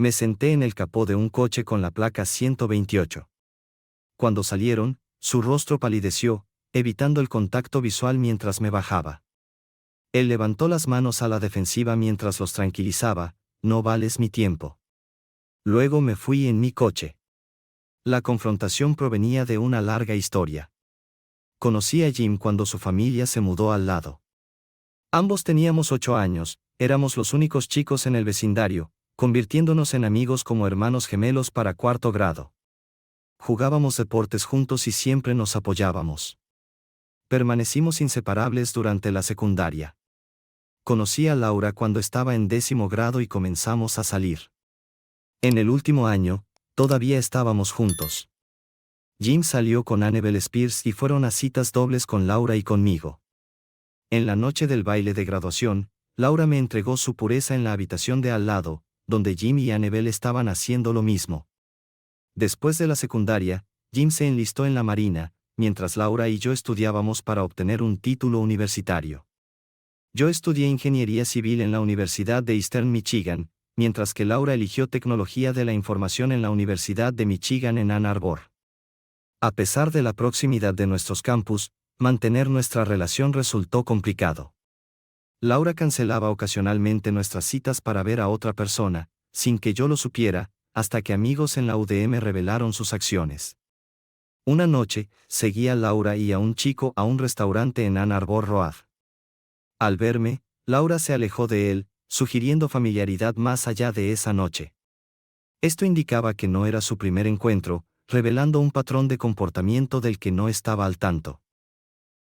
Me senté en el capó de un coche con la placa 128. Cuando salieron, su rostro palideció, evitando el contacto visual mientras me bajaba. Él levantó las manos a la defensiva mientras los tranquilizaba: no vales mi tiempo. Luego me fui en mi coche. La confrontación provenía de una larga historia. Conocí a Jim cuando su familia se mudó al lado. Ambos teníamos 8 años, éramos los únicos chicos en el vecindario, convirtiéndonos en amigos como hermanos gemelos para 4º grado. Jugábamos deportes juntos y siempre nos apoyábamos. Permanecimos inseparables durante la secundaria. Conocí a Laura cuando estaba en 10º grado y comenzamos a salir. En el último año, todavía estábamos juntos. Jim salió con Annabelle Spears y fueron a citas dobles con Laura y conmigo. En la noche del baile de graduación, Laura me entregó su pureza en la habitación de al lado, donde Jim y Annabelle estaban haciendo lo mismo. Después de la secundaria, Jim se enlistó en la Marina, mientras Laura y yo estudiábamos para obtener un título universitario. Yo estudié Ingeniería Civil en la Universidad de Eastern Michigan, mientras que Laura eligió Tecnología de la Información en la Universidad de Michigan en Ann Arbor. A pesar de la proximidad de nuestros campus, mantener nuestra relación resultó complicado. Laura cancelaba ocasionalmente nuestras citas para ver a otra persona, sin que yo lo supiera, hasta que amigos en la UDM revelaron sus acciones. Una noche, seguí a Laura y a un chico a un restaurante en Ann Arbor Road. Al verme, Laura se alejó de él, sugiriendo familiaridad más allá de esa noche. Esto indicaba que no era su primer encuentro, revelando un patrón de comportamiento del que no estaba al tanto.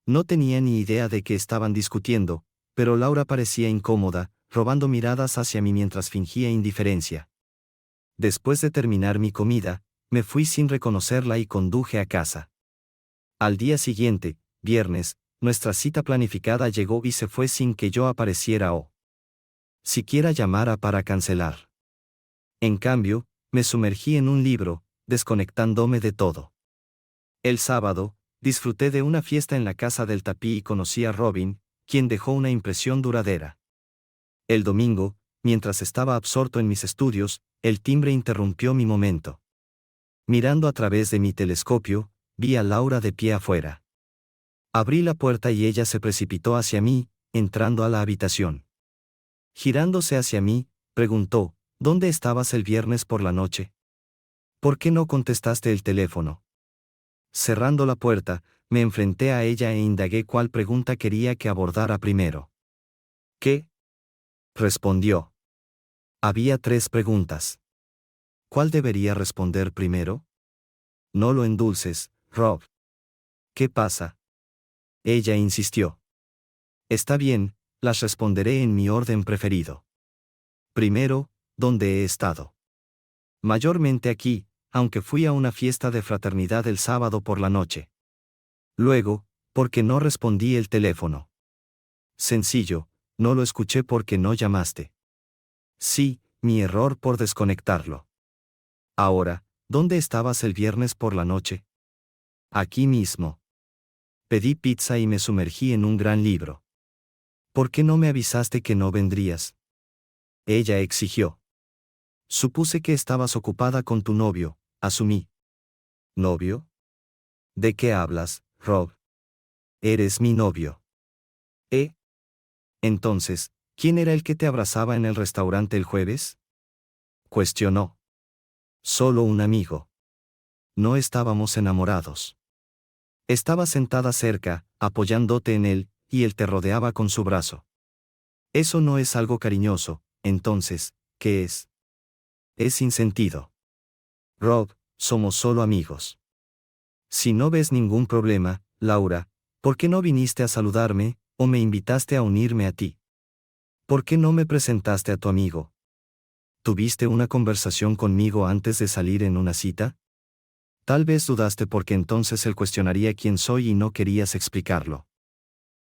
No tenía ni idea de qué estaban discutiendo, pero Laura parecía incómoda, robando miradas hacia mí mientras fingía indiferencia. Después de terminar mi comida, me fui sin reconocerla y conduje a casa. Al día siguiente, viernes, nuestra cita planificada llegó y se fue sin que yo apareciera o siquiera llamara para cancelar. En cambio, me sumergí en un libro, desconectándome de todo. El sábado, disfruté de una fiesta en la casa del Tapí y conocí a Robin, quien dejó una impresión duradera. El domingo, mientras estaba absorto en mis estudios, el timbre interrumpió mi momento. Mirando a través de mi telescopio, vi a Laura de pie afuera. Abrí la puerta y ella se precipitó hacia mí, entrando a la habitación. Girándose hacia mí, preguntó: ¿dónde estabas el viernes por la noche? ¿Por qué no contestaste el teléfono? Cerrando la puerta, me enfrenté a ella e indagué cuál pregunta quería que abordara primero. ¿Qué? Respondió. Había 3 preguntas. ¿Cuál debería responder primero? No lo endulces, Rob. ¿Qué pasa? Ella insistió. Está bien, las responderé en mi orden preferido. Primero, ¿dónde he estado? Mayormente aquí, aunque fui a una fiesta de fraternidad el sábado por la noche. Luego, ¿por qué no respondí el teléfono? Sencillo, no lo escuché porque no llamaste. Sí, mi error por desconectarlo. Ahora, ¿dónde estabas el viernes por la noche? Aquí mismo. Pedí pizza y me sumergí en un gran libro. ¿Por qué no me avisaste que no vendrías? Ella exigió. Supuse que estabas ocupada con tu novio, asumí. ¿Novio? ¿De qué hablas, Rob? Eres mi novio. ¿Eh? Entonces, ¿quién era el que te abrazaba en el restaurante el jueves? Cuestionó. Solo un amigo. No estábamos enamorados. Estaba sentada cerca, apoyándote en él, y él te rodeaba con su brazo. Eso no es algo cariñoso, entonces, ¿qué es? Es sin sentido. Rob, somos solo amigos. Si no ves ningún problema, Laura, ¿por qué no viniste a saludarme, o me invitaste a unirme a ti? ¿Por qué no me presentaste a tu amigo? ¿Tuviste una conversación conmigo antes de salir en una cita? Tal vez dudaste porque entonces él cuestionaría quién soy y no querías explicarlo.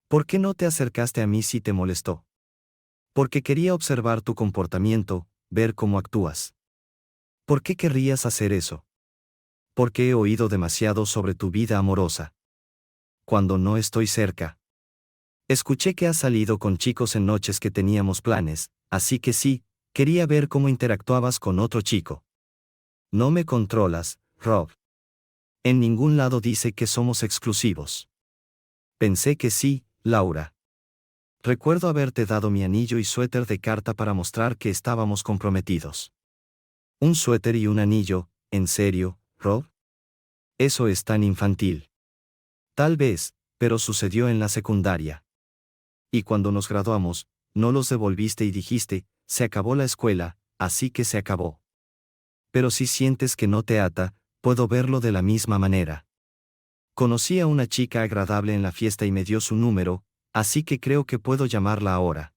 ¿Por qué no te acercaste a mí si te molestó? Porque quería observar tu comportamiento, ver cómo actúas. ¿Por qué querrías hacer eso? Porque he oído demasiado sobre tu vida amorosa. Cuando no estoy cerca. Escuché que has salido con chicos en noches que teníamos planes, así que sí, Quería ver cómo interactuabas con otro chico. No me controlas, Rob. En ningún lado dice que somos exclusivos. Pensé que sí, Laura. Recuerdo haberte dado mi anillo y suéter de carta para mostrar que estábamos comprometidos. Un suéter y un anillo, ¿en serio, Rob? Eso es tan infantil. Tal vez, pero sucedió en la secundaria. Y cuando nos graduamos, no los devolviste y dijiste, se acabó la escuela, así que se acabó. Pero si sientes que no te ata, puedo verlo de la misma manera. Conocí a una chica agradable en la fiesta y me dio su número, así que creo que puedo llamarla ahora.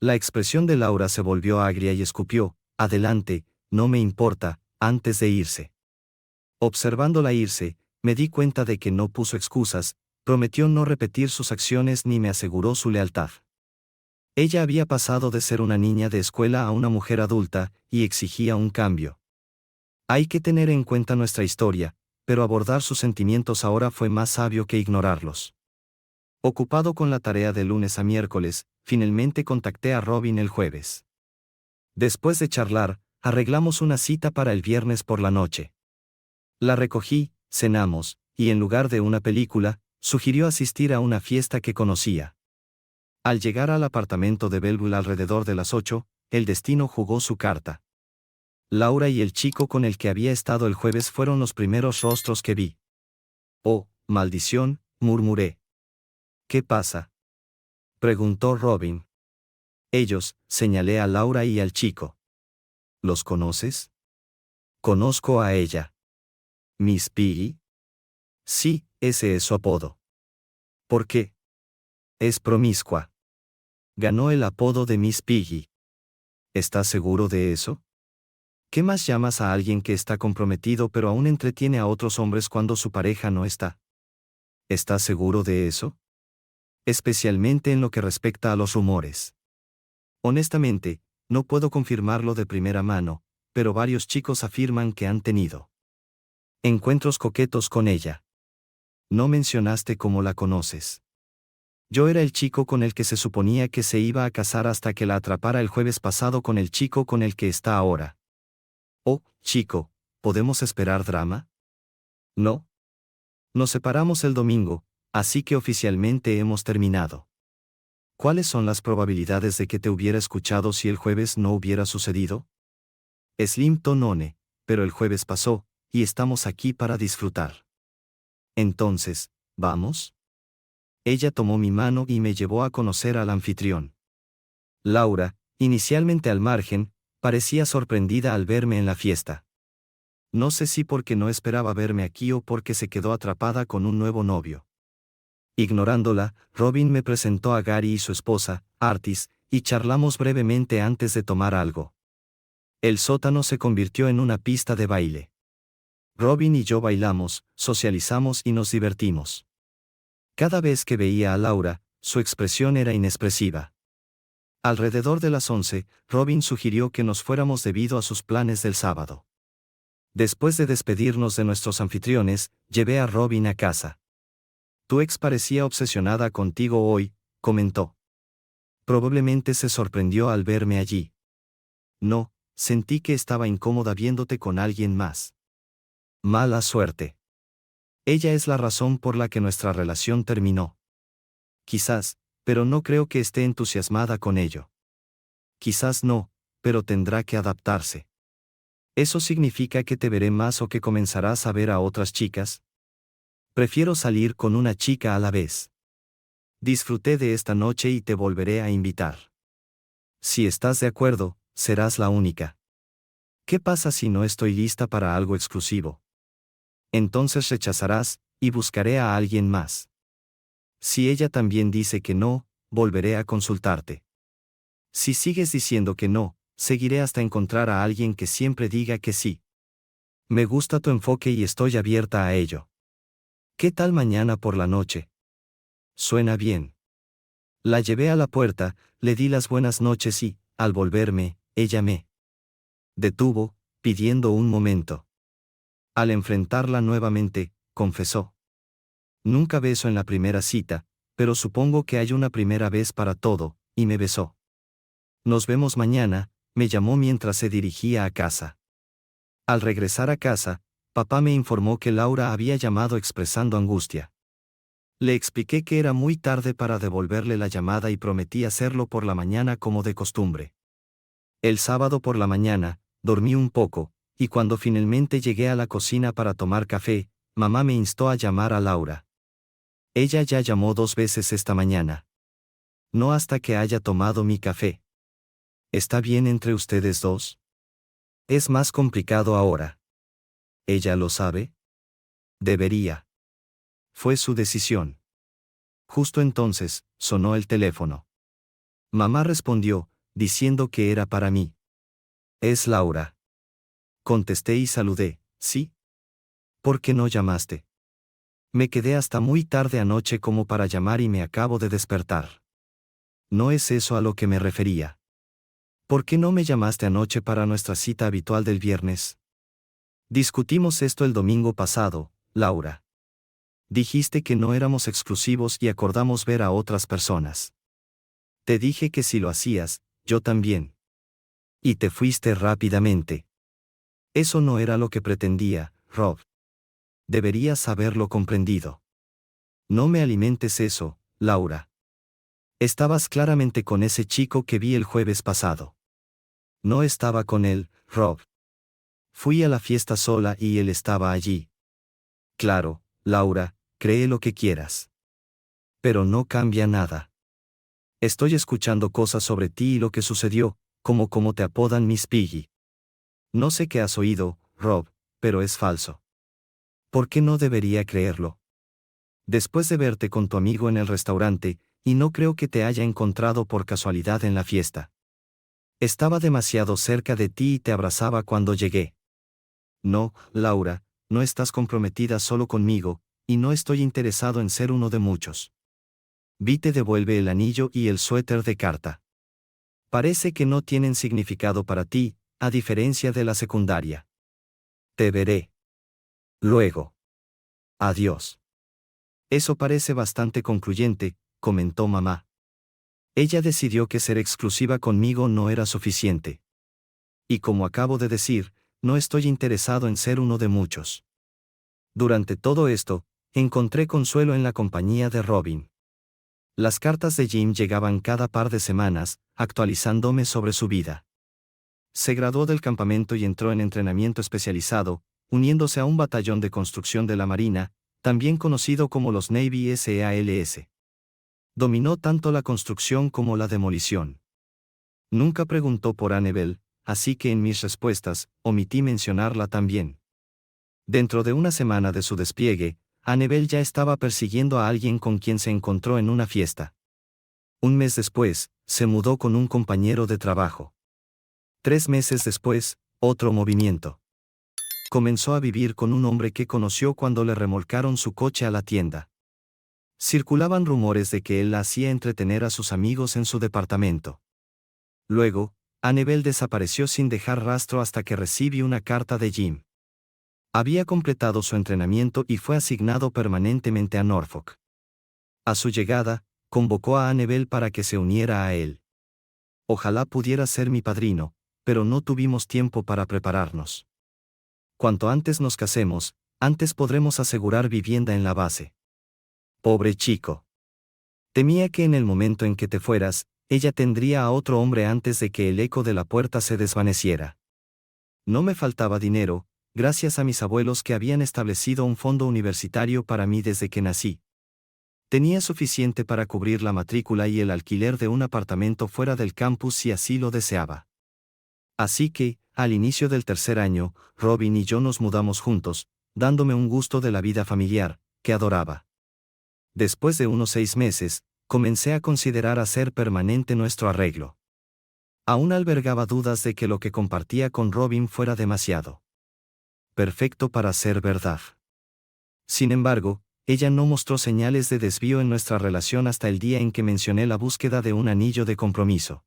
La expresión de Laura se volvió agria y escupió, adelante, no me importa, antes de irse. Observándola irse, me di cuenta de que no puso excusas, prometió no repetir sus acciones ni me aseguró su lealtad. Ella había pasado de ser una niña de escuela a una mujer adulta, y exigía un cambio. Hay que tener en cuenta nuestra historia, pero abordar sus sentimientos ahora fue más sabio que ignorarlos. Ocupado con la tarea de lunes a miércoles, finalmente contacté a Robin el jueves. Después de charlar, arreglamos una cita para el viernes por la noche. La recogí, cenamos, y en lugar de una película, sugirió asistir a una fiesta que conocía. Al llegar al apartamento de Belleville alrededor de las 8, el destino jugó su carta. Laura y el chico con el que había estado el jueves fueron los primeros rostros que vi. Oh, maldición, murmuré. ¿Qué pasa? Preguntó Robin. Ellos, señalé a Laura y al chico. ¿Los conoces? Conozco a ella. ¿Miss Piggy? Sí, ese es su apodo. ¿Por qué? Es promiscua. Ganó el apodo de Miss Piggy. ¿Estás seguro de eso? ¿Qué más llamas a alguien que está comprometido pero aún entretiene a otros hombres cuando su pareja no está? ¿Estás seguro de eso? Especialmente en lo que respecta a los rumores. Honestamente, no puedo confirmarlo de primera mano, pero varios chicos afirman que han tenido encuentros coquetos con ella. No mencionaste cómo la conoces. Yo era el chico con el que se suponía que se iba a casar hasta que la atrapara el jueves pasado con el chico con el que está ahora. Oh, chico, ¿podemos esperar drama? No. Nos separamos el domingo, así que oficialmente hemos terminado. ¿Cuáles son las probabilidades de que te hubiera escuchado si el jueves no hubiera sucedido? Slim to none, pero el jueves pasó, y estamos aquí para disfrutar. Entonces, ¿vamos? Ella tomó mi mano y me llevó a conocer al anfitrión. Laura, inicialmente al margen, parecía sorprendida al verme en la fiesta. No sé si porque no esperaba verme aquí o porque se quedó atrapada con un nuevo novio. Ignorándola, Robin me presentó a Gary y su esposa, Artis, y charlamos brevemente antes de tomar algo. El sótano se convirtió en una pista de baile. Robin y yo bailamos, socializamos y nos divertimos. Cada vez que veía a Laura, su expresión era inexpresiva. Alrededor de las 11, Robin sugirió que nos fuéramos debido a sus planes del sábado. Después de despedirnos de nuestros anfitriones, llevé a Robin a casa. Tu ex parecía obsesionada contigo hoy, comentó. Probablemente se sorprendió al verme allí. No, sentí que estaba incómoda viéndote con alguien más. Mala suerte. Ella es la razón por la que nuestra relación terminó. Quizás, pero no creo que esté entusiasmada con ello. Quizás no, pero tendrá que adaptarse. ¿Eso significa que te veré más o que comenzarás a ver a otras chicas? Prefiero salir con una chica a la vez. Disfruté de esta noche y te volveré a invitar. Si estás de acuerdo, serás la única. ¿Qué pasa si no estoy lista para algo exclusivo? Entonces rechazarás, y buscaré a alguien más. Si ella también dice que no, volveré a consultarte. Si sigues diciendo que no, seguiré hasta encontrar a alguien que siempre diga que sí. Me gusta tu enfoque y estoy abierta a ello. ¿Qué tal mañana por la noche? Suena bien. La llevé a la puerta, le di las buenas noches y, al volverme, ella me detuvo, pidiendo un momento. Al enfrentarla nuevamente, confesó. Nunca beso en la primera cita, pero supongo que hay una primera vez para todo, y me besó. Nos vemos mañana, me llamó mientras se dirigía a casa. Al regresar a casa, papá me informó que Laura había llamado expresando angustia. Le expliqué que era muy tarde para devolverle la llamada y prometí hacerlo por la mañana como de costumbre. El sábado por la mañana, dormí un poco, y cuando finalmente llegué a la cocina para tomar café, mamá me instó a llamar a Laura. Ella ya llamó 2 veces esta mañana. No hasta que haya tomado mi café. ¿Está bien entre ustedes dos? Es más complicado ahora. ¿Ella lo sabe? Debería. Fue su decisión. Justo entonces, sonó el teléfono. Mamá respondió, diciendo que era para mí. Es Laura. Contesté y saludé, ¿sí? ¿Por qué no llamaste? Me quedé hasta muy tarde anoche como para llamar y me acabo de despertar. No es eso a lo que me refería. ¿Por qué no me llamaste anoche para nuestra cita habitual del viernes? Discutimos esto el domingo pasado, Laura. Dijiste que no éramos exclusivos y acordamos ver a otras personas. Te dije que si lo hacías, yo también. Y te fuiste rápidamente. Eso no era lo que pretendía, Rob. Deberías haberlo comprendido. No me alimentes eso, Laura. Estabas claramente con ese chico que vi el jueves pasado. No estaba con él, Rob. Fui a la fiesta sola y él estaba allí. Claro, Laura, cree lo que quieras. Pero no cambia nada. Estoy escuchando cosas sobre ti y lo que sucedió, como te apodan Miss Piggy. No sé qué has oído, Rob, pero es falso. ¿Por qué no debería creerlo? Después de verte con tu amigo en el restaurante, y no creo que te haya encontrado por casualidad en la fiesta. Estaba demasiado cerca de ti y te abrazaba cuando llegué. No, Laura, no estás comprometida solo conmigo, y no estoy interesado en ser uno de muchos. Vi te devuelve el anillo y el suéter de carta. Parece que no tienen significado para ti, a diferencia de la secundaria. Te veré. Luego. Adiós. Eso parece bastante concluyente, comentó mamá. Ella decidió que ser exclusiva conmigo no era suficiente. Y como acabo de decir, no estoy interesado en ser uno de muchos. Durante todo esto, encontré consuelo en la compañía de Robin. Las cartas de Jim llegaban cada par de semanas, actualizándome sobre su vida. Se graduó del campamento y entró en entrenamiento especializado, uniéndose a un batallón de construcción de la Marina, también conocido como los Navy SEALs. Dominó tanto la construcción como la demolición. Nunca preguntó por Annabelle, así que en mis respuestas, omití mencionarla también. Dentro de una semana de su despliegue, Annabelle ya estaba persiguiendo a alguien con quien se encontró en una fiesta. Un mes después, se mudó con un compañero de trabajo. 3 meses después, otro movimiento. Comenzó a vivir con un hombre que conoció cuando le remolcaron su coche a la tienda. Circulaban rumores de que él la hacía entretener a sus amigos en su departamento. Luego, Annabelle desapareció sin dejar rastro hasta que recibí una carta de Jim. Había completado su entrenamiento y fue asignado permanentemente a Norfolk. A su llegada, convocó a Annabelle para que se uniera a él. Ojalá pudiera ser mi padrino, pero no tuvimos tiempo para prepararnos. Cuanto antes nos casemos, antes podremos asegurar vivienda en la base. Pobre chico. Temía que en el momento en que te fueras, ella tendría a otro hombre antes de que el eco de la puerta se desvaneciera. No me faltaba dinero, gracias a mis abuelos que habían establecido un fondo universitario para mí desde que nací. Tenía suficiente para cubrir la matrícula y el alquiler de un apartamento fuera del campus si así lo deseaba. Así que, al inicio del 3er año, Robin y yo nos mudamos juntos, dándome un gusto de la vida familiar, que adoraba. Después de unos 6 meses, comencé a considerar hacer permanente nuestro arreglo. Aún albergaba dudas de que lo que compartía con Robin fuera demasiado perfecto para ser verdad. Sin embargo, ella no mostró señales de desvío en nuestra relación hasta el día en que mencioné la búsqueda de un anillo de compromiso.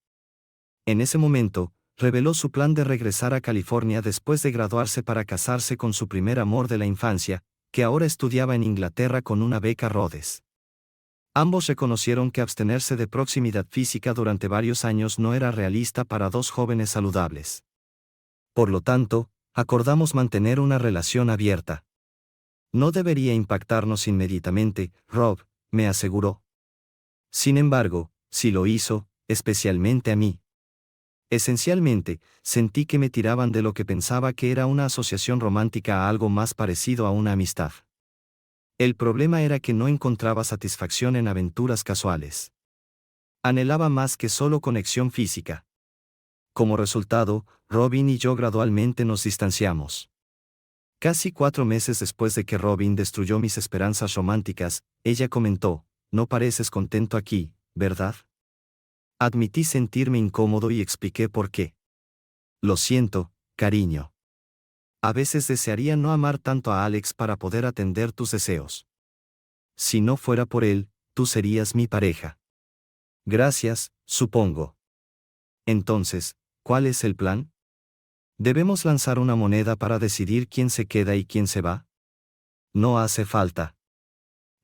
En ese momento, reveló su plan de regresar a California después de graduarse para casarse con su primer amor de la infancia, que ahora estudiaba en Inglaterra con una beca Rhodes. Ambos reconocieron que abstenerse de proximidad física durante varios años no era realista para dos jóvenes saludables. Por lo tanto, acordamos mantener una relación abierta. No debería impactarnos inmediatamente, Rob, me aseguró. Sin embargo, sí lo hizo, especialmente a mí. Esencialmente, sentí que me tiraban de lo que pensaba que era una asociación romántica a algo más parecido a una amistad. El problema era que no encontraba satisfacción en aventuras casuales. Anhelaba más que solo conexión física. Como resultado, Robin y yo gradualmente nos distanciamos. Casi 4 meses después de que Robin destruyó mis esperanzas románticas, ella comentó, «No pareces contento aquí, ¿verdad?» Admití sentirme incómodo y expliqué por qué. «Lo siento, cariño. A veces desearía no amar tanto a Alex para poder atender tus deseos. Si no fuera por él, tú serías mi pareja». «Gracias, supongo». Entonces, ¿cuál es el plan? ¿Debemos lanzar una moneda para decidir quién se queda y quién se va? No hace falta.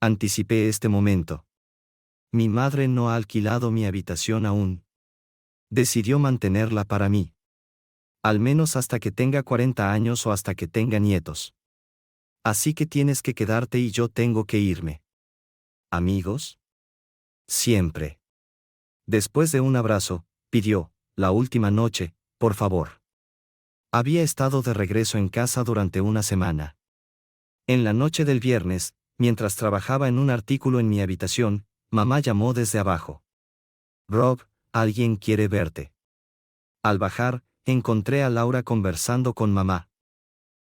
Anticipé este momento. Mi madre no ha alquilado mi habitación aún. Decidió mantenerla para mí. Al menos hasta que tenga 40 años o hasta que tenga nietos. Así que tienes que quedarte y yo tengo que irme. ¿Amigos? Siempre. Después de un abrazo, pidió, «La última noche, por favor». Había estado de regreso en casa durante una semana. En la noche del viernes, mientras trabajaba en un artículo en mi habitación, mamá llamó desde abajo. «Rob, alguien quiere verte». Al bajar, encontré a Laura conversando con mamá.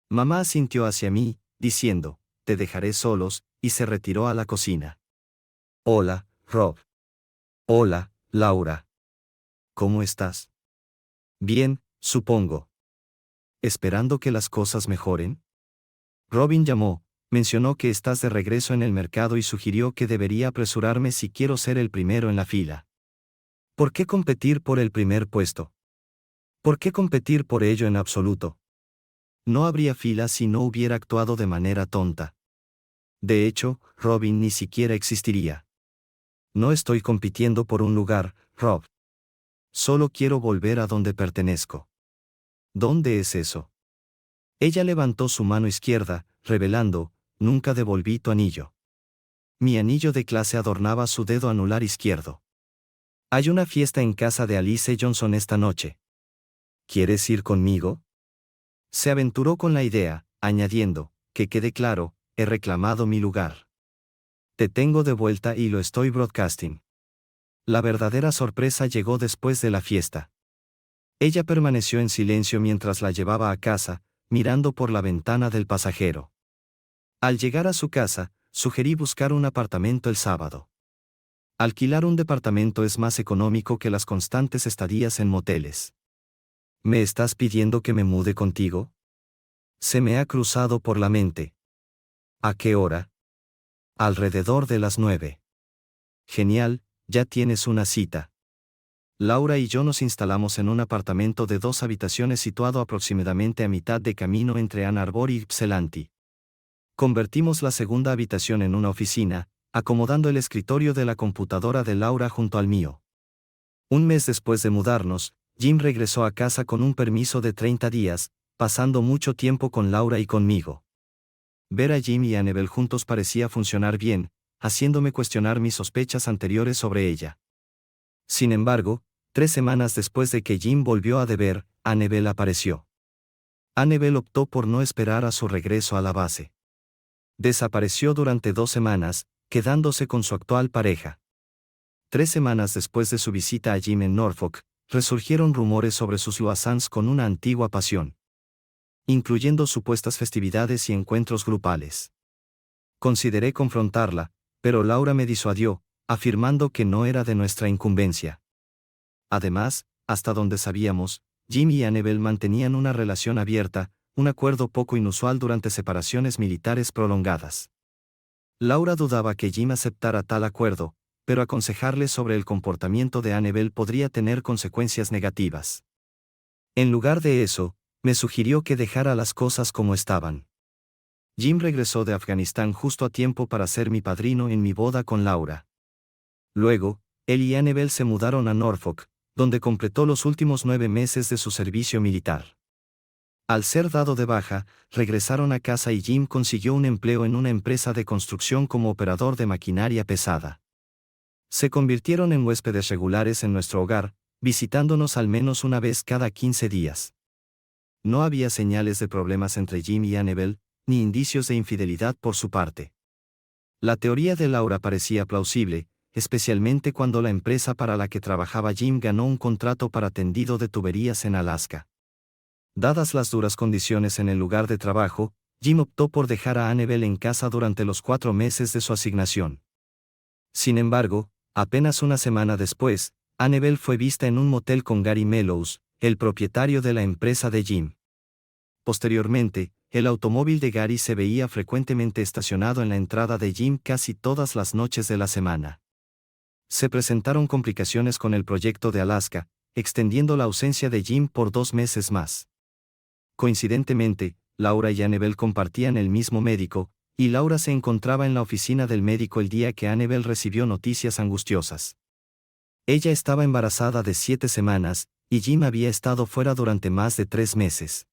Mamá asintió hacia mí, diciendo, «Te dejaré solos», y se retiró a la cocina. «Hola, Rob». «Hola, Laura. ¿Cómo estás?» «Bien, supongo». ¿Esperando que las cosas mejoren? Robin llamó, mencionó que estás de regreso en el mercado y sugirió que debería apresurarme si quiero ser el primero en la fila. ¿Por qué competir por el primer puesto? ¿Por qué competir por ello en absoluto? No habría fila si no hubiera actuado de manera tonta. De hecho, Robin ni siquiera existiría. No estoy compitiendo por un lugar, Rob. Solo quiero volver a donde pertenezco. ¿Dónde es eso? Ella levantó su mano izquierda, revelando, «Nunca devolví tu anillo». Mi anillo de clase adornaba su dedo anular izquierdo. «Hay una fiesta en casa de Alice Johnson esta noche. ¿Quieres ir conmigo?» Se aventuró con la idea, añadiendo, «Que quede claro, he reclamado mi lugar. Te tengo de vuelta y lo estoy broadcasting». La verdadera sorpresa llegó después de la fiesta. Ella permaneció en silencio mientras la llevaba a casa, mirando por la ventana del pasajero. Al llegar a su casa, sugerí buscar un apartamento el sábado. Alquilar un departamento es más económico que las constantes estadías en moteles. ¿Me estás pidiendo que me mude contigo? Se me ha cruzado por la mente. ¿A qué hora? Alrededor de las 9. Genial, ya tienes una cita. Laura y yo nos instalamos en un apartamento de 2 habitaciones situado aproximadamente a mitad de camino entre Ann Arbor y Ypsilanti. Convertimos la segunda habitación en una oficina, acomodando el escritorio de la computadora de Laura junto al mío. Un mes después de mudarnos, Jim regresó a casa con un permiso de 30 días, pasando mucho tiempo con Laura y conmigo. Ver a Jim y Annabelle juntos parecía funcionar bien, haciéndome cuestionar mis sospechas anteriores sobre ella. Sin embargo, 3 semanas después de que Jim volvió a deber, Annabelle apareció. Annabelle optó por no esperar a su regreso a la base. Desapareció durante 2 semanas, quedándose con su actual pareja. 3 semanas después de su visita a Jim en Norfolk, resurgieron rumores sobre sus loazanes con una antigua pasión, incluyendo supuestas festividades y encuentros grupales. Consideré confrontarla, pero Laura me disuadió, afirmando que no era de nuestra incumbencia. Además, hasta donde sabíamos, Jim y Annabelle mantenían una relación abierta, un acuerdo poco inusual durante separaciones militares prolongadas. Laura dudaba que Jim aceptara tal acuerdo, pero aconsejarle sobre el comportamiento de Annabelle podría tener consecuencias negativas. En lugar de eso, me sugirió que dejara las cosas como estaban. Jim regresó de Afganistán justo a tiempo para ser mi padrino en mi boda con Laura. Luego, él y Annabel se mudaron a Norfolk, donde completó los últimos 9 meses de su servicio militar. Al ser dado de baja, regresaron a casa y Jim consiguió un empleo en una empresa de construcción como operador de maquinaria pesada. Se convirtieron en huéspedes regulares en nuestro hogar, visitándonos al menos una vez cada 15 días. No había señales de problemas entre Jim y Annabel, ni indicios de infidelidad por su parte. La teoría de Laura parecía plausible, especialmente cuando la empresa para la que trabajaba Jim ganó un contrato para tendido de tuberías en Alaska. Dadas las duras condiciones en el lugar de trabajo, Jim optó por dejar a Annabel en casa durante los 4 meses de su asignación. Sin embargo, apenas una semana después, Annabel fue vista en un motel con Gary Mellows, el propietario de la empresa de Jim. Posteriormente, el automóvil de Gary se veía frecuentemente estacionado en la entrada de Jim casi todas las noches de la semana. Se presentaron complicaciones con el proyecto de Alaska, extendiendo la ausencia de Jim por 2 meses más. Coincidentemente, Laura y Annabel compartían el mismo médico, y Laura se encontraba en la oficina del médico el día que Annabel recibió noticias angustiosas. Ella estaba embarazada de 7 semanas, y Jim había estado fuera durante más de 3 meses.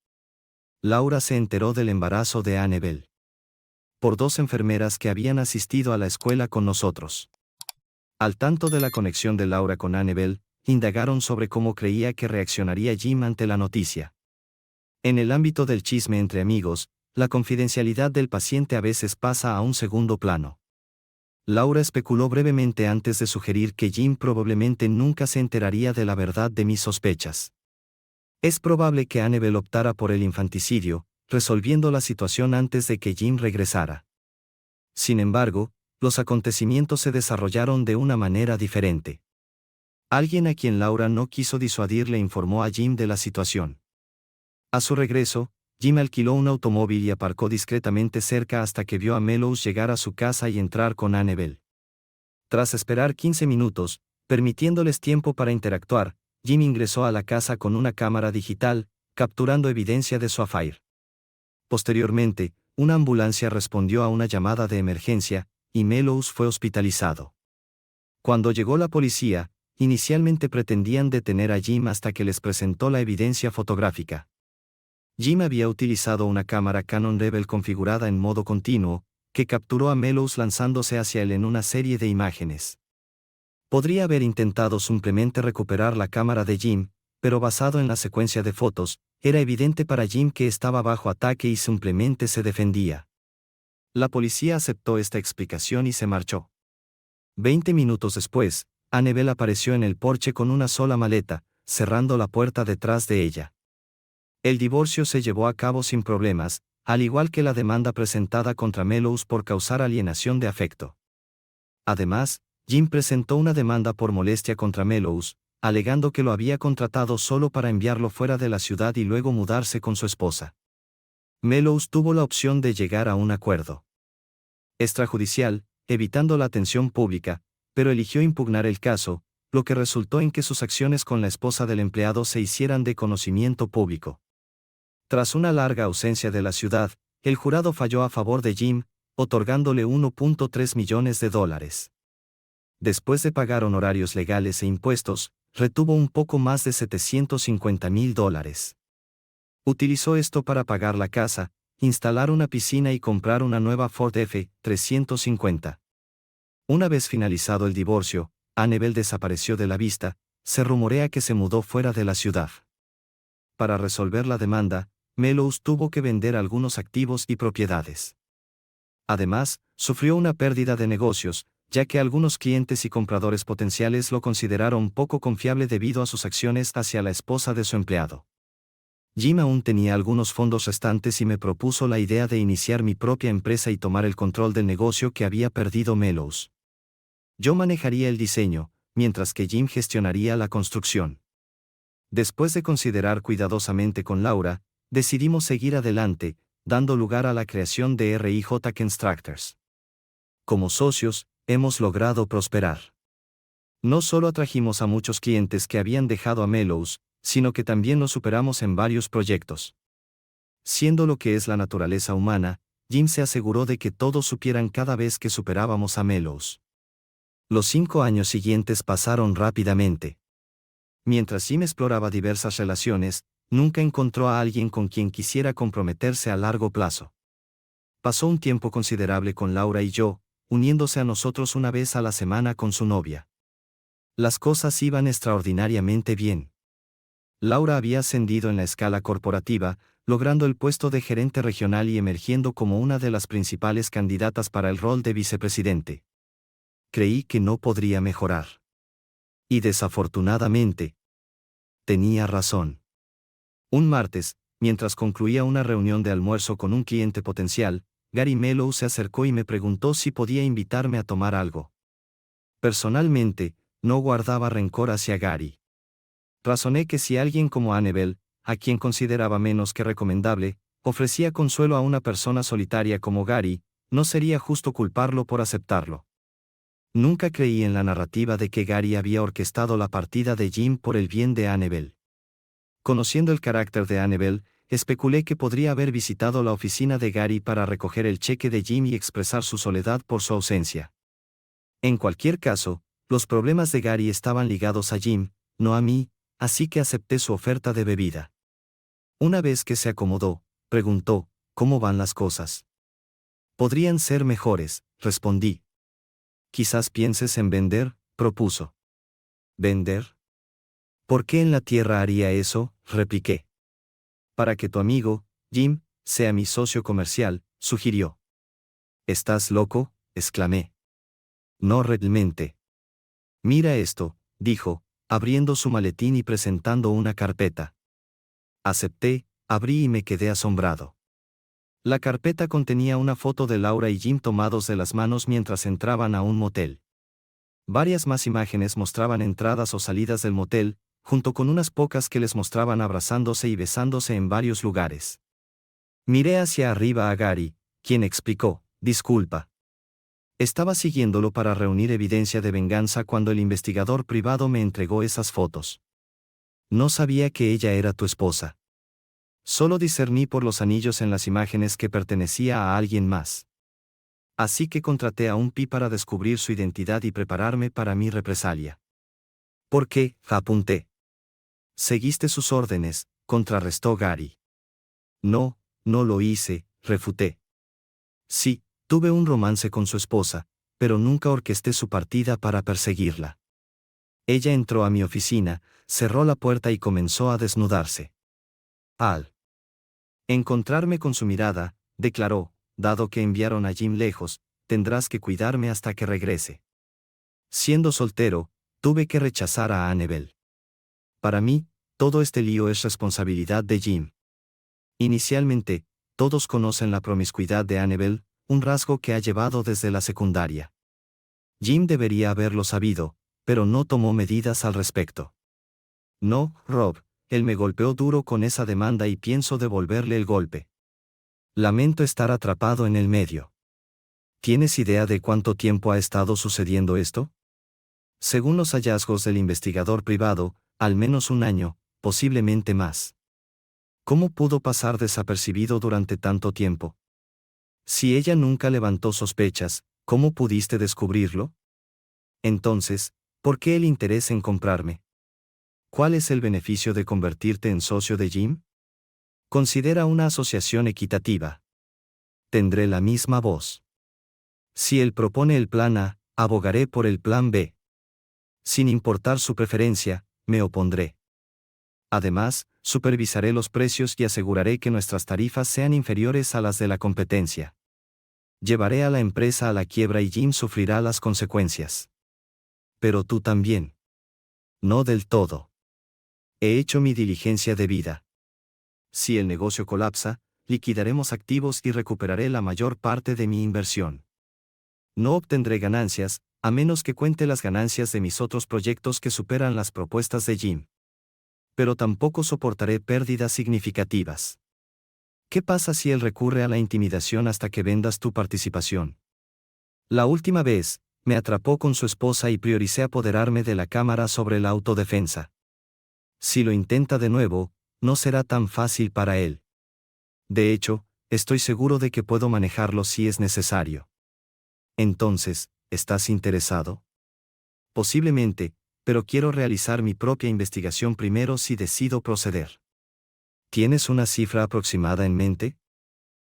Laura se enteró del embarazo de Annabel por 2 enfermeras que habían asistido a la escuela con nosotros. Al tanto de la conexión de Laura con Annabel, indagaron sobre cómo creía que reaccionaría Jim ante la noticia. En el ámbito del chisme entre amigos, la confidencialidad del paciente a veces pasa a un segundo plano. Laura especuló brevemente antes de sugerir que Jim probablemente nunca se enteraría de la verdad de mis sospechas. Es probable que Annabel optara por el infanticidio, resolviendo la situación antes de que Jim regresara. Sin embargo, los acontecimientos se desarrollaron de una manera diferente. Alguien a quien Laura no quiso disuadir le informó a Jim de la situación. A su regreso, Jim alquiló un automóvil y aparcó discretamente cerca hasta que vio a Mellows llegar a su casa y entrar con Annabel. Tras esperar 15 minutos, permitiéndoles tiempo para interactuar, Jim ingresó a la casa con una cámara digital, capturando evidencia de su affair. Posteriormente, una ambulancia respondió a una llamada de emergencia, y Mellows fue hospitalizado. Cuando llegó la policía, inicialmente pretendían detener a Jim hasta que les presentó la evidencia fotográfica. Jim había utilizado una cámara Canon Rebel configurada en modo continuo, que capturó a Mellows lanzándose hacia él en una serie de imágenes. Podría haber intentado simplemente recuperar la cámara de Jim, pero basado en la secuencia de fotos, era evidente para Jim que estaba bajo ataque y simplemente se defendía. La policía aceptó esta explicación y se marchó. 20 minutos después, Annabel apareció en el porche con una sola maleta, cerrando la puerta detrás de ella. El divorcio se llevó a cabo sin problemas, al igual que la demanda presentada contra Mellows por causar alienación de afecto. Además, Jim presentó una demanda por molestia contra Mellows, alegando que lo había contratado solo para enviarlo fuera de la ciudad y luego mudarse con su esposa. Mellows tuvo la opción de llegar a un acuerdo extrajudicial, evitando la atención pública, pero eligió impugnar el caso, lo que resultó en que sus acciones con la esposa del empleado se hicieran de conocimiento público. Tras una larga ausencia de la ciudad, el jurado falló a favor de Jim, otorgándole $1.3 millones. Después de pagar honorarios legales e impuestos, retuvo un poco más de $750,000. Utilizó esto para pagar la casa, instalar una piscina y comprar una nueva Ford F-350. Una vez finalizado el divorcio, Annabel desapareció de la vista, se rumorea que se mudó fuera de la ciudad. Para resolver la demanda, Mellows tuvo que vender algunos activos y propiedades. Además, sufrió una pérdida de negocios, ya que algunos clientes y compradores potenciales lo consideraron poco confiable debido a sus acciones hacia la esposa de su empleado. Jim aún tenía algunos fondos restantes y me propuso la idea de iniciar mi propia empresa y tomar el control del negocio que había perdido Mellows. Yo manejaría el diseño, mientras que Jim gestionaría la construcción. Después de considerar cuidadosamente con Laura, decidimos seguir adelante, dando lugar a la creación de RIJ Constructors. Como socios, hemos logrado prosperar. No solo atrajimos a muchos clientes que habían dejado a Mellows, sino que también lo superamos en varios proyectos. Siendo lo que es la naturaleza humana, Jim se aseguró de que todos supieran cada vez que superábamos a Mellows. Los 5 años siguientes pasaron rápidamente. Mientras Jim exploraba diversas relaciones, nunca encontró a alguien con quien quisiera comprometerse a largo plazo. Pasó un tiempo considerable con Laura y yo, uniéndose a nosotros una vez a la semana con su novia. Las cosas iban extraordinariamente bien. Laura había ascendido en la escala corporativa, logrando el puesto de gerente regional y emergiendo como una de las principales candidatas para el rol de vicepresidente. Creí que no podría mejorar. Y desafortunadamente, tenía razón. Un martes, mientras concluía una reunión de almuerzo con un cliente potencial, Gary Mellow se acercó y me preguntó si podía invitarme a tomar algo. Personalmente, no guardaba rencor hacia Gary. Razoné que si alguien como Annabel, a quien consideraba menos que recomendable, ofrecía consuelo a una persona solitaria como Gary, no sería justo culparlo por aceptarlo. Nunca creí en la narrativa de que Gary había orquestado la partida de Jim por el bien de Annabel. Conociendo el carácter de Annabel, especulé que podría haber visitado la oficina de Gary para recoger el cheque de Jim y expresar su soledad por su ausencia. En cualquier caso, los problemas de Gary estaban ligados a Jim, no a mí, así que acepté su oferta de bebida. Una vez que se acomodó, preguntó, ¿cómo van las cosas? Podrían ser mejores, respondí. Quizás pienses en vender, propuso. ¿Vender? ¿Por qué en la tierra haría eso?, repliqué. Para que tu amigo, Jim, sea mi socio comercial, sugirió. ¿Estás loco?, exclamé. No realmente. Mira esto, dijo, abriendo su maletín y presentando una carpeta. Acepté, abrí y me quedé asombrado. La carpeta contenía una foto de Laura y Jim tomados de las manos mientras entraban a un motel. Varias más imágenes mostraban entradas o salidas del motel, junto con unas pocas que les mostraban abrazándose y besándose en varios lugares. Miré hacia arriba a Gary, quien explicó, disculpa. Estaba siguiéndolo para reunir evidencia de venganza cuando el investigador privado me entregó esas fotos. No sabía que ella era tu esposa. Solo discerní por los anillos en las imágenes que pertenecía a alguien más. Así que contraté a un PI para descubrir su identidad y prepararme para mi represalia. ¿Por qué?, apunté. Seguiste sus órdenes, contrarrestó Gary. No, no lo hice, refuté. Sí, tuve un romance con su esposa, pero nunca orquesté su partida para perseguirla. Ella entró a mi oficina, cerró la puerta y comenzó a desnudarse. Al encontrarme con su mirada, declaró, dado que enviaron a Jim lejos, tendrás que cuidarme hasta que regrese. Siendo soltero, tuve que rechazar a Annabel. Para mí, todo este lío es responsabilidad de Jim. Inicialmente, todos conocen la promiscuidad de Annabel, un rasgo que ha llevado desde la secundaria. Jim debería haberlo sabido, pero no tomó medidas al respecto. No, Rob, él me golpeó duro con esa demanda y pienso devolverle el golpe. Lamento estar atrapado en el medio. ¿Tienes idea de cuánto tiempo ha estado sucediendo esto? Según los hallazgos del investigador privado, al menos un año, posiblemente más. ¿Cómo pudo pasar desapercibido durante tanto tiempo? Si ella nunca levantó sospechas, ¿cómo pudiste descubrirlo? Entonces, ¿por qué el interés en comprarme? ¿Cuál es el beneficio de convertirte en socio de Jim? Considera una asociación equitativa. Tendré la misma voz. Si él propone el plan A, abogaré por el plan B. Sin importar su preferencia, me opondré. Además, supervisaré los precios y aseguraré que nuestras tarifas sean inferiores a las de la competencia. Llevaré a la empresa a la quiebra y Jim sufrirá las consecuencias. Pero tú también. No del todo. He hecho mi diligencia debida. Si el negocio colapsa, liquidaremos activos y recuperaré la mayor parte de mi inversión. No obtendré ganancias, a menos que cuente las ganancias de mis otros proyectos que superan las propuestas de Jim. Pero tampoco soportaré pérdidas significativas. ¿Qué pasa si él recurre a la intimidación hasta que vendas tu participación? La última vez, me atrapó con su esposa y prioricé apoderarme de la cámara sobre la autodefensa. Si lo intenta de nuevo, no será tan fácil para él. De hecho, estoy seguro de que puedo manejarlo si es necesario. Entonces, ¿estás interesado? Posiblemente, pero quiero realizar mi propia investigación primero si decido proceder. ¿Tienes una cifra aproximada en mente?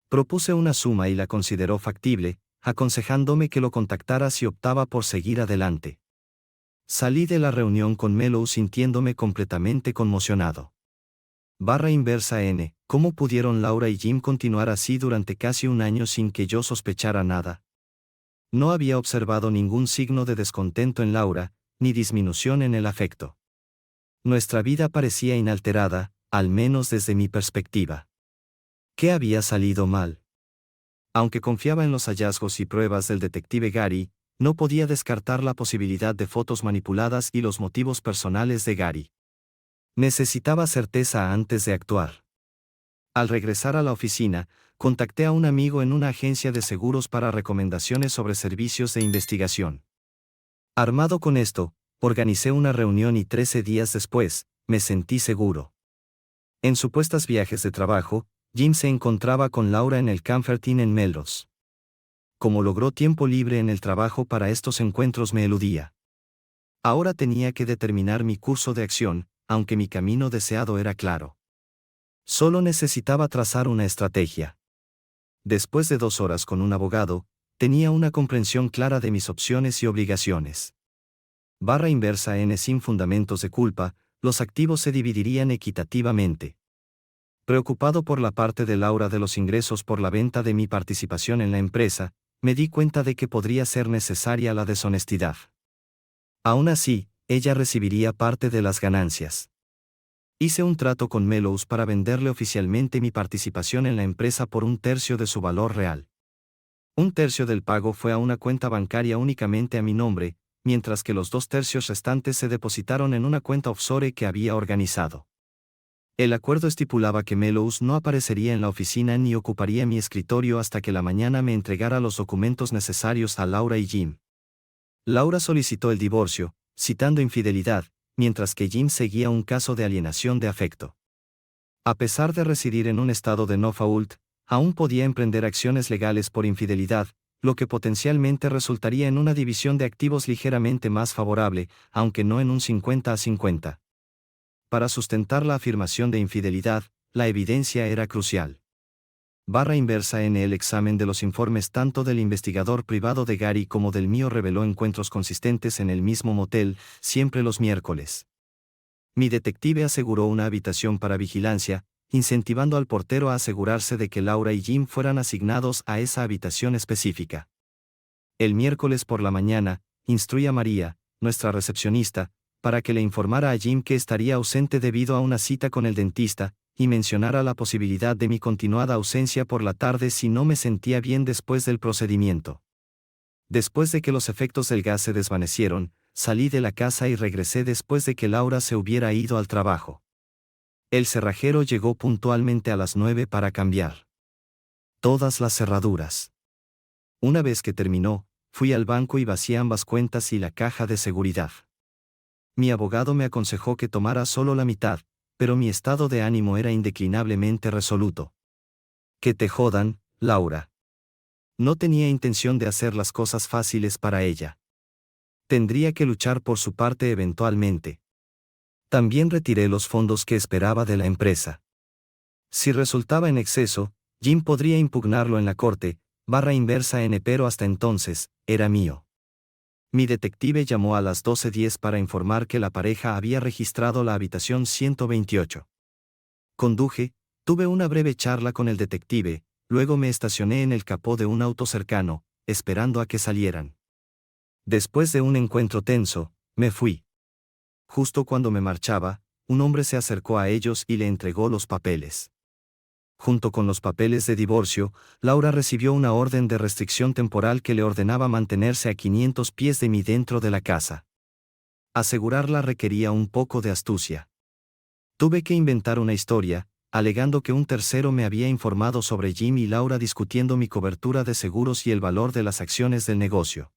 Propuse una suma y la consideró factible, aconsejándome que lo contactara si optaba por seguir adelante. Salí de la reunión con Mellow sintiéndome completamente conmocionado. _N. ¿Cómo pudieron Laura y Jim continuar así durante casi un año sin que yo sospechara nada? No había observado ningún signo de descontento en Laura, ni disminución en el afecto. Nuestra vida parecía inalterada, al menos desde mi perspectiva. ¿Qué había salido mal? Aunque confiaba en los hallazgos y pruebas del detective Gary, no podía descartar la posibilidad de fotos manipuladas y los motivos personales de Gary. Necesitaba certeza antes de actuar. Al regresar a la oficina, contacté a un amigo en una agencia de seguros para recomendaciones sobre servicios de investigación. Armado con esto, organicé una reunión y 13 días después, me sentí seguro. En supuestos viajes de trabajo, Jim se encontraba con Laura en el Comfort Inn en Melrose. Como logró tiempo libre en el trabajo para estos encuentros me eludía. Ahora tenía que determinar mi curso de acción, aunque mi camino deseado era claro. Solo necesitaba trazar una estrategia. Después de 2 horas con un abogado, tenía una comprensión clara de mis opciones y obligaciones. _N. Sin fundamentos de culpa, los activos se dividirían equitativamente. Preocupado por la parte de Laura de los ingresos por la venta de mi participación en la empresa, me di cuenta de que podría ser necesaria la deshonestidad. Aún así, ella recibiría parte de las ganancias. Hice un trato con Mellows para venderle oficialmente mi participación en la empresa por 1/3 de su valor real. 1/3 del pago fue a una cuenta bancaria únicamente a mi nombre, mientras que los 2/3 restantes se depositaron en una cuenta offshore que había organizado. El acuerdo estipulaba que Mellows no aparecería en la oficina ni ocuparía mi escritorio hasta que la mañana me entregara los documentos necesarios a Laura y Jim. Laura solicitó el divorcio, citando infidelidad, mientras que Jim seguía un caso de alienación de afecto. A pesar de residir en un estado de no fault, aún podía emprender acciones legales por infidelidad, lo que potencialmente resultaría en una división de activos ligeramente más favorable, aunque no en un 50-50. Para sustentar la afirmación de infidelidad, la evidencia era crucial. _En el examen de los informes tanto del investigador privado de Gary como del mío reveló encuentros consistentes en el mismo motel, siempre los miércoles. Mi detective aseguró una habitación para vigilancia, incentivando al portero a asegurarse de que Laura y Jim fueran asignados a esa habitación específica. El miércoles por la mañana, instruí a María, nuestra recepcionista, para que le informara a Jim que estaría ausente debido a una cita con el dentista, y mencionara la posibilidad de mi continuada ausencia por la tarde si no me sentía bien después del procedimiento. Después de que los efectos del gas se desvanecieron, salí de la casa y regresé después de que Laura se hubiera ido al trabajo. El cerrajero llegó puntualmente a las 9 para cambiar todas las cerraduras. Una vez que terminó, fui al banco y vacié ambas cuentas y la caja de seguridad. Mi abogado me aconsejó que tomara solo la mitad, pero mi estado de ánimo era indeclinablemente resoluto. Que te jodan, Laura. No tenía intención de hacer las cosas fáciles para ella. Tendría que luchar por su parte eventualmente. También retiré los fondos que esperaba de la empresa. Si resultaba en exceso, Jim podría impugnarlo en la corte, _N. Pero hasta entonces, era mío. Mi detective llamó a las 12:10 para informar que la pareja había registrado la habitación 128. Conduje, tuve una breve charla con el detective, luego me estacioné en el capó de un auto cercano, esperando a que salieran. Después de un encuentro tenso, me fui. Justo cuando me marchaba, un hombre se acercó a ellos y le entregó los papeles. Junto con los papeles de divorcio, Laura recibió una orden de restricción temporal que le ordenaba mantenerse a 500 pies de mí dentro de la casa. Asegurarla requería un poco de astucia. Tuve que inventar una historia, alegando que un tercero me había informado sobre Jim y Laura discutiendo mi cobertura de seguros y el valor de las acciones del negocio.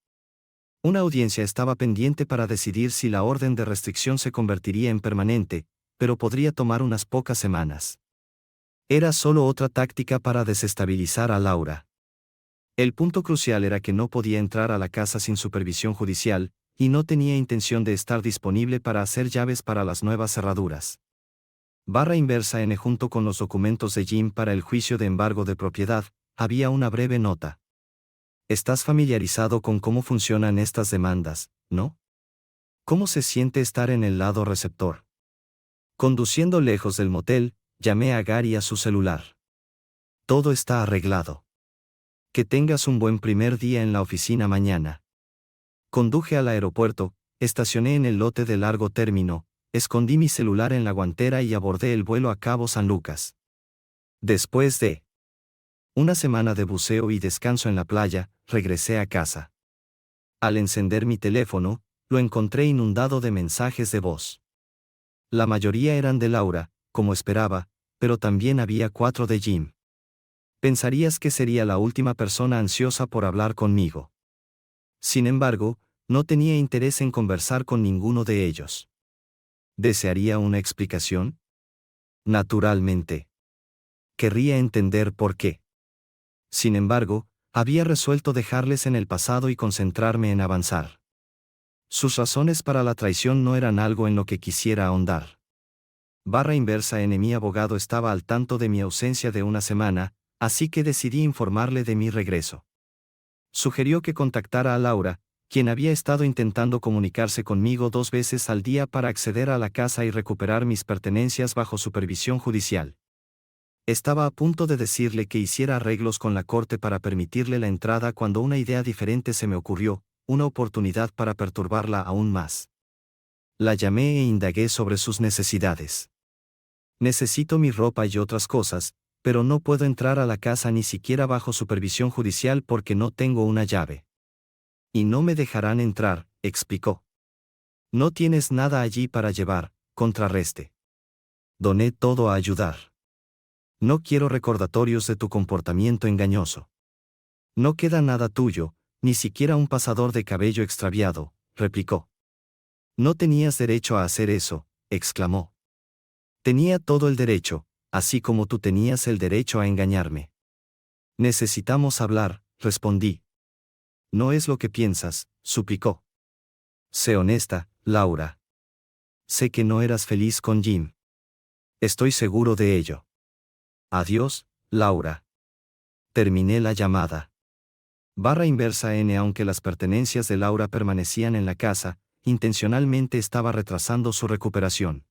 Una audiencia estaba pendiente para decidir si la orden de restricción se convertiría en permanente, pero podría tomar unas pocas semanas. Era solo otra táctica para desestabilizar a Laura. El punto crucial era que no podía entrar a la casa sin supervisión judicial, y no tenía intención de estar disponible para hacer llaves para las nuevas cerraduras. Barra inversa N junto con los documentos de Jim para el juicio de embargo de propiedad, había una breve nota. Estás familiarizado con cómo funcionan estas demandas, ¿no? ¿Cómo se siente estar en el lado receptor? Conduciendo lejos del motel, llamé a Gary a su celular. Todo está arreglado. Que tengas un buen primer día en la oficina mañana. Conduje al aeropuerto, estacioné en el lote de largo término, escondí mi celular en la guantera y abordé el vuelo a Cabo San Lucas. Después de una semana de buceo y descanso en la playa, regresé a casa. Al encender mi teléfono, lo encontré inundado de mensajes de voz. La mayoría eran de Laura, como esperaba, pero también había 4 de Jim. Pensarías que sería la última persona ansiosa por hablar conmigo. Sin embargo, no tenía interés en conversar con ninguno de ellos. ¿Desearía una explicación? Naturalmente. Querría entender por qué. Sin embargo, había resuelto dejarles en el pasado y concentrarme en avanzar. Sus razones para la traición no eran algo en lo que quisiera ahondar. Barra inversa N. Mi abogado estaba al tanto de mi ausencia de una semana, así que decidí informarle de mi regreso. Sugirió que contactara a Laura, quien había estado intentando comunicarse conmigo 2 veces al día para acceder a la casa y recuperar mis pertenencias bajo supervisión judicial. Estaba a punto de decirle que hiciera arreglos con la corte para permitirle la entrada cuando una idea diferente se me ocurrió, una oportunidad para perturbarla aún más. La llamé e indagué sobre sus necesidades. Necesito mi ropa y otras cosas, pero no puedo entrar a la casa ni siquiera bajo supervisión judicial porque no tengo una llave. Y no me dejarán entrar, explicó. No tienes nada allí para llevar, contrarresté. Doné todo a ayudar. No quiero recordatorios de tu comportamiento engañoso. No queda nada tuyo, ni siquiera un pasador de cabello extraviado, replicó. No tenías derecho a hacer eso, exclamó. Tenía todo el derecho, así como tú tenías el derecho a engañarme. Necesitamos hablar, respondí. No es lo que piensas, suplicó. Sé honesta, Laura. Sé que no eras feliz con Jim. Estoy seguro de ello. Adiós, Laura. Terminé la llamada. Barra inversa N. Aunque las pertenencias de Laura permanecían en la casa, intencionalmente estaba retrasando su recuperación.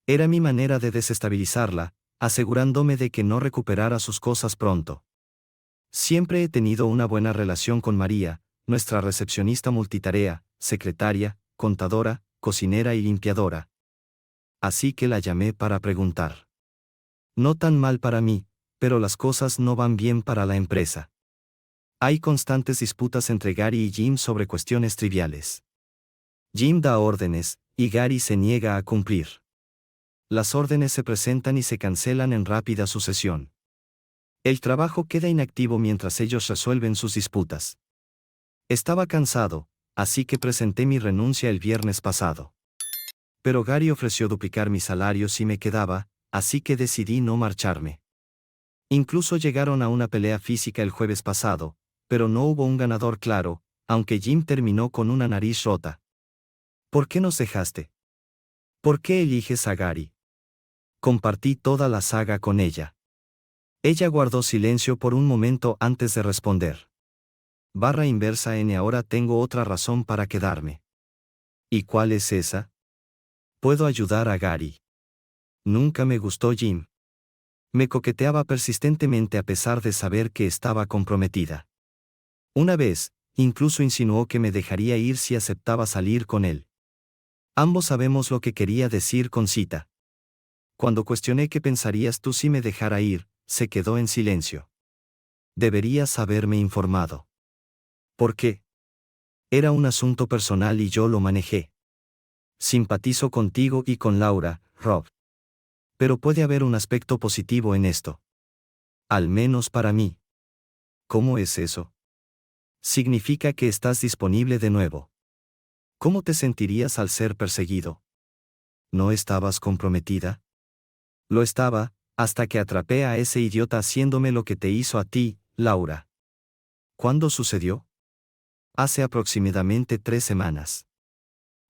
Era mi manera de desestabilizarla, asegurándome de que no recuperara sus cosas pronto. Siempre he tenido una buena relación con María, nuestra recepcionista multitarea, secretaria, contadora, cocinera y limpiadora. Así que la llamé para preguntar. No tan mal para mí, pero las cosas no van bien para la empresa. Hay constantes disputas entre Gary y Jim sobre cuestiones triviales. Jim da órdenes, y Gary se niega a cumplir. Las órdenes se presentan y se cancelan en rápida sucesión. El trabajo queda inactivo mientras ellos resuelven sus disputas. Estaba cansado, así que presenté mi renuncia el viernes pasado. Pero Gary ofreció duplicar mi salario si me quedaba, así que decidí no marcharme. Incluso llegaron a una pelea física el jueves pasado, pero no hubo un ganador claro, aunque Jim terminó con una nariz rota. ¿Por qué nos dejaste? ¿Por qué eliges a Gary? Compartí toda la saga con ella. Ella guardó silencio por un momento antes de responder. Barra inversa N. Ahora tengo otra razón para quedarme. ¿Y cuál es esa? Puedo ayudar a Gary. Nunca me gustó Jim. Me coqueteaba persistentemente a pesar de saber que estaba comprometida. Una vez, incluso insinuó que me dejaría ir si aceptaba salir con él. Ambos sabemos lo que quería decir con cita. Cuando cuestioné qué pensarías tú si me dejara ir, se quedó en silencio. Deberías haberme informado. ¿Por qué? Era un asunto personal y yo lo manejé. Simpatizo contigo y con Laura, Rob. Pero puede haber un aspecto positivo en esto. Al menos para mí. ¿Cómo es eso? Significa que estás disponible de nuevo. ¿Cómo te sentirías al ser perseguido? ¿No estabas comprometida? Lo estaba, hasta que atrapé a ese idiota haciéndome lo que te hizo a ti, Laura. ¿Cuándo sucedió? Hace aproximadamente 3 semanas.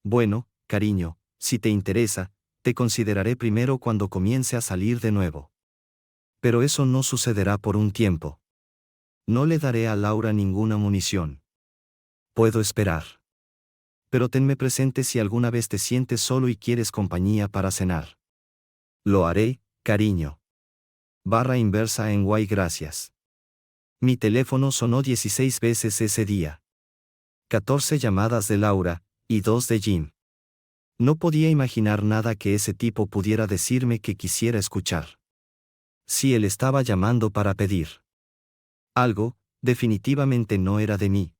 Bueno, cariño, si te interesa, te consideraré primero cuando comience a salir de nuevo. Pero eso no sucederá por un tiempo. No le daré a Laura ninguna munición. Puedo esperar. Pero tenme presente si alguna vez te sientes solo y quieres compañía para cenar. Lo haré, cariño. _inversa en Y. Gracias. Mi teléfono sonó 16 veces ese día. 14 llamadas de Laura, y 2 de Jim. No podía imaginar nada que ese tipo pudiera decirme que quisiera escuchar. Si él estaba llamando para pedir algo, definitivamente no era de mí.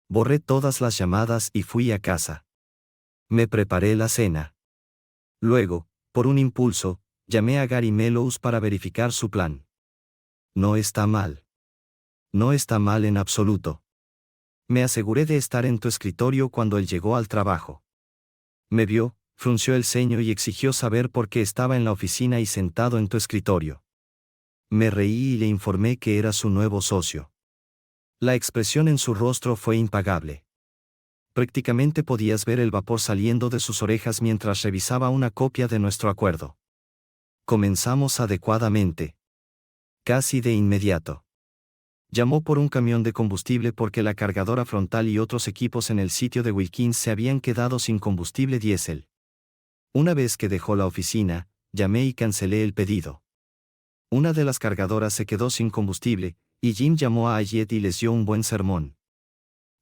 Borré todas las llamadas y fui a casa. Me preparé la cena. Luego, por un impulso, llamé a Gary Mellows para verificar su plan. No está mal. No está mal en absoluto. Me aseguré de estar en tu escritorio cuando él llegó al trabajo. Me vio, frunció el ceño y exigió saber por qué estaba en la oficina y sentado en tu escritorio. Me reí y le informé que era su nuevo socio. La expresión en su rostro fue impagable. Prácticamente podías ver el vapor saliendo de sus orejas mientras revisaba una copia de nuestro acuerdo. Comenzamos adecuadamente. Casi de inmediato. Llamó por un camión de combustible porque la cargadora frontal y otros equipos en el sitio de Wilkins se habían quedado sin combustible diésel. Una vez que dejó la oficina, llamé y cancelé el pedido. Una de las cargadoras se quedó sin combustible, y Jim llamó a Ayet y les dio un buen sermón.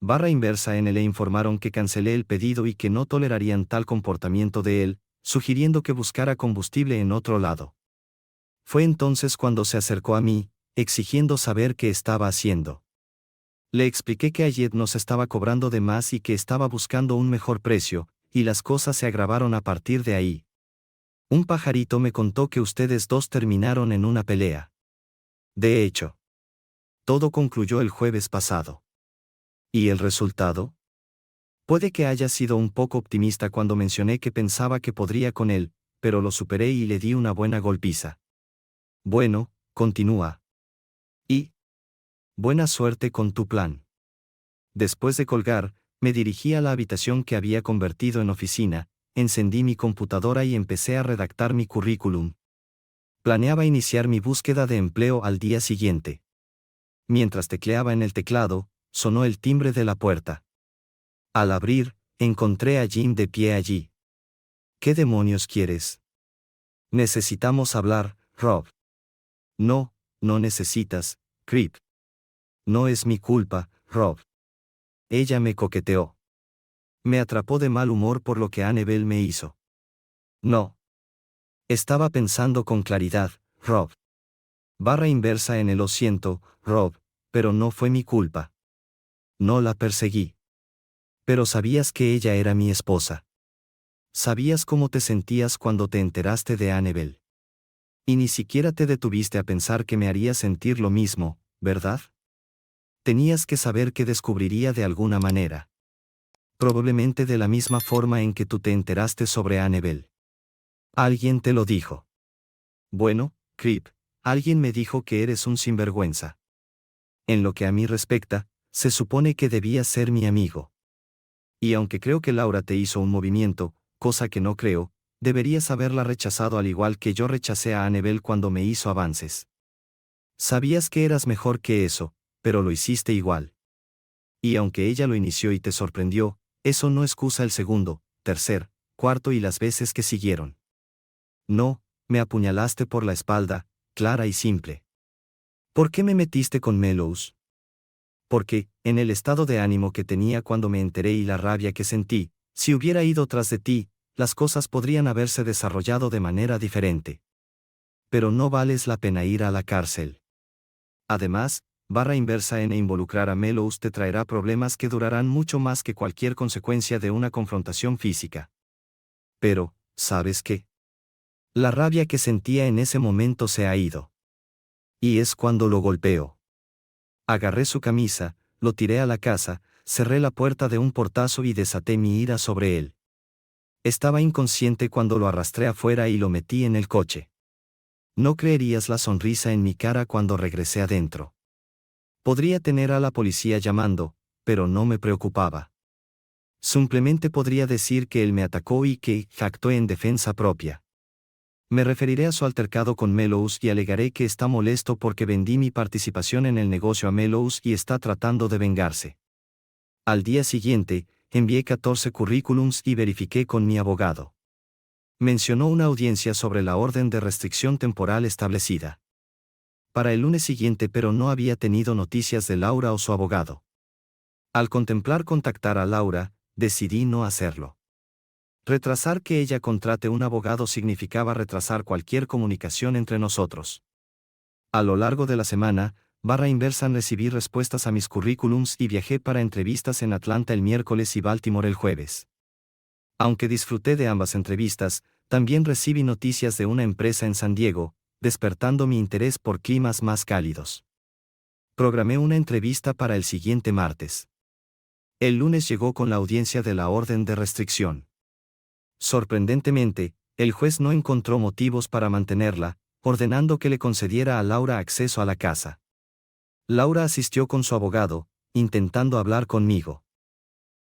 _inversa en le informaron que cancelé el pedido y que no tolerarían tal comportamiento de él, sugiriendo que buscara combustible en otro lado. Fue entonces cuando se acercó a mí, exigiendo saber qué estaba haciendo. Le expliqué que Ayet nos estaba cobrando de más y que estaba buscando un mejor precio, y las cosas se agravaron a partir de ahí. Un pajarito me contó que ustedes dos terminaron en una pelea. De hecho, todo concluyó el jueves pasado. ¿Y el resultado? Puede que haya sido un poco optimista cuando mencioné que pensaba que podría con él, pero lo superé y le di una buena golpiza. Bueno, continúa. Y buena suerte con tu plan. Después de colgar, me dirigí a la habitación que había convertido en oficina, encendí mi computadora y empecé a redactar mi currículum. Planeaba iniciar mi búsqueda de empleo al día siguiente. Mientras tecleaba en el teclado, sonó el timbre de la puerta. Al abrir, encontré a Jim de pie allí. ¿Qué demonios quieres? Necesitamos hablar, Rob. No, no necesitas, Creep. No es mi culpa, Rob. Ella me coqueteó. Me atrapó de mal humor por lo que Annabelle me hizo. No. Estaba pensando con claridad, Rob. _inversa en lo siento, Rob, pero no fue mi culpa. No la perseguí. Pero sabías que ella era mi esposa. Sabías cómo te sentías cuando te enteraste de Annabelle. Y ni siquiera te detuviste a pensar que me haría sentir lo mismo, ¿verdad? Tenías que saber que descubriría de alguna manera. Probablemente de la misma forma en que tú te enteraste sobre Annabelle. Alguien te lo dijo. Bueno, Creep, alguien me dijo que eres un sinvergüenza. En lo que a mí respecta, se supone que debías ser mi amigo. Y aunque creo que Laura te hizo un movimiento, cosa que no creo, deberías haberla rechazado al igual que yo rechacé a Annabelle cuando me hizo avances. Sabías que eras mejor que eso, pero lo hiciste igual. Y aunque ella lo inició y te sorprendió, eso no excusa el segundo, tercer, cuarto y las veces que siguieron. No, me apuñalaste por la espalda, clara y simple. ¿Por qué me metiste con Mellows? Porque, en el estado de ánimo que tenía cuando me enteré y la rabia que sentí, si hubiera ido tras de ti, las cosas podrían haberse desarrollado de manera diferente. Pero no vales la pena ir a la cárcel. Además, _inversa en involucrar a Mellows te traerá problemas que durarán mucho más que cualquier consecuencia de una confrontación física. Pero, ¿sabes qué? La rabia que sentía en ese momento se ha ido. Y es cuando lo golpeo. Agarré su camisa, lo tiré a la casa, cerré la puerta de un portazo y desaté mi ira sobre él. Estaba inconsciente cuando lo arrastré afuera y lo metí en el coche. No creerías la sonrisa en mi cara cuando regresé adentro. Podría tener a la policía llamando, pero no me preocupaba. Simplemente podría decir que él me atacó y que actué en defensa propia. Me referiré a su altercado con Mellows y alegaré que está molesto porque vendí mi participación en el negocio a Mellows y está tratando de vengarse. Al día siguiente, envié 14 currículums y verifiqué con mi abogado. Mencionó una audiencia sobre la orden de restricción temporal establecida para el lunes siguiente, pero no había tenido noticias de Laura o su abogado. Al contemplar contactar a Laura, decidí no hacerlo. Retrasar que ella contrate un abogado significaba retrasar cualquier comunicación entre nosotros. A lo largo de la semana, recibí respuestas a mis currículums y viajé para entrevistas en Atlanta el miércoles y Baltimore el jueves. Aunque disfruté de ambas entrevistas, también recibí noticias de una empresa en San Diego, despertando mi interés por climas más cálidos. Programé una entrevista para el siguiente martes. El lunes llegó con la audiencia de la orden de restricción. Sorprendentemente, el juez no encontró motivos para mantenerla, ordenando que le concediera a Laura acceso a la casa. Laura asistió con su abogado, intentando hablar conmigo.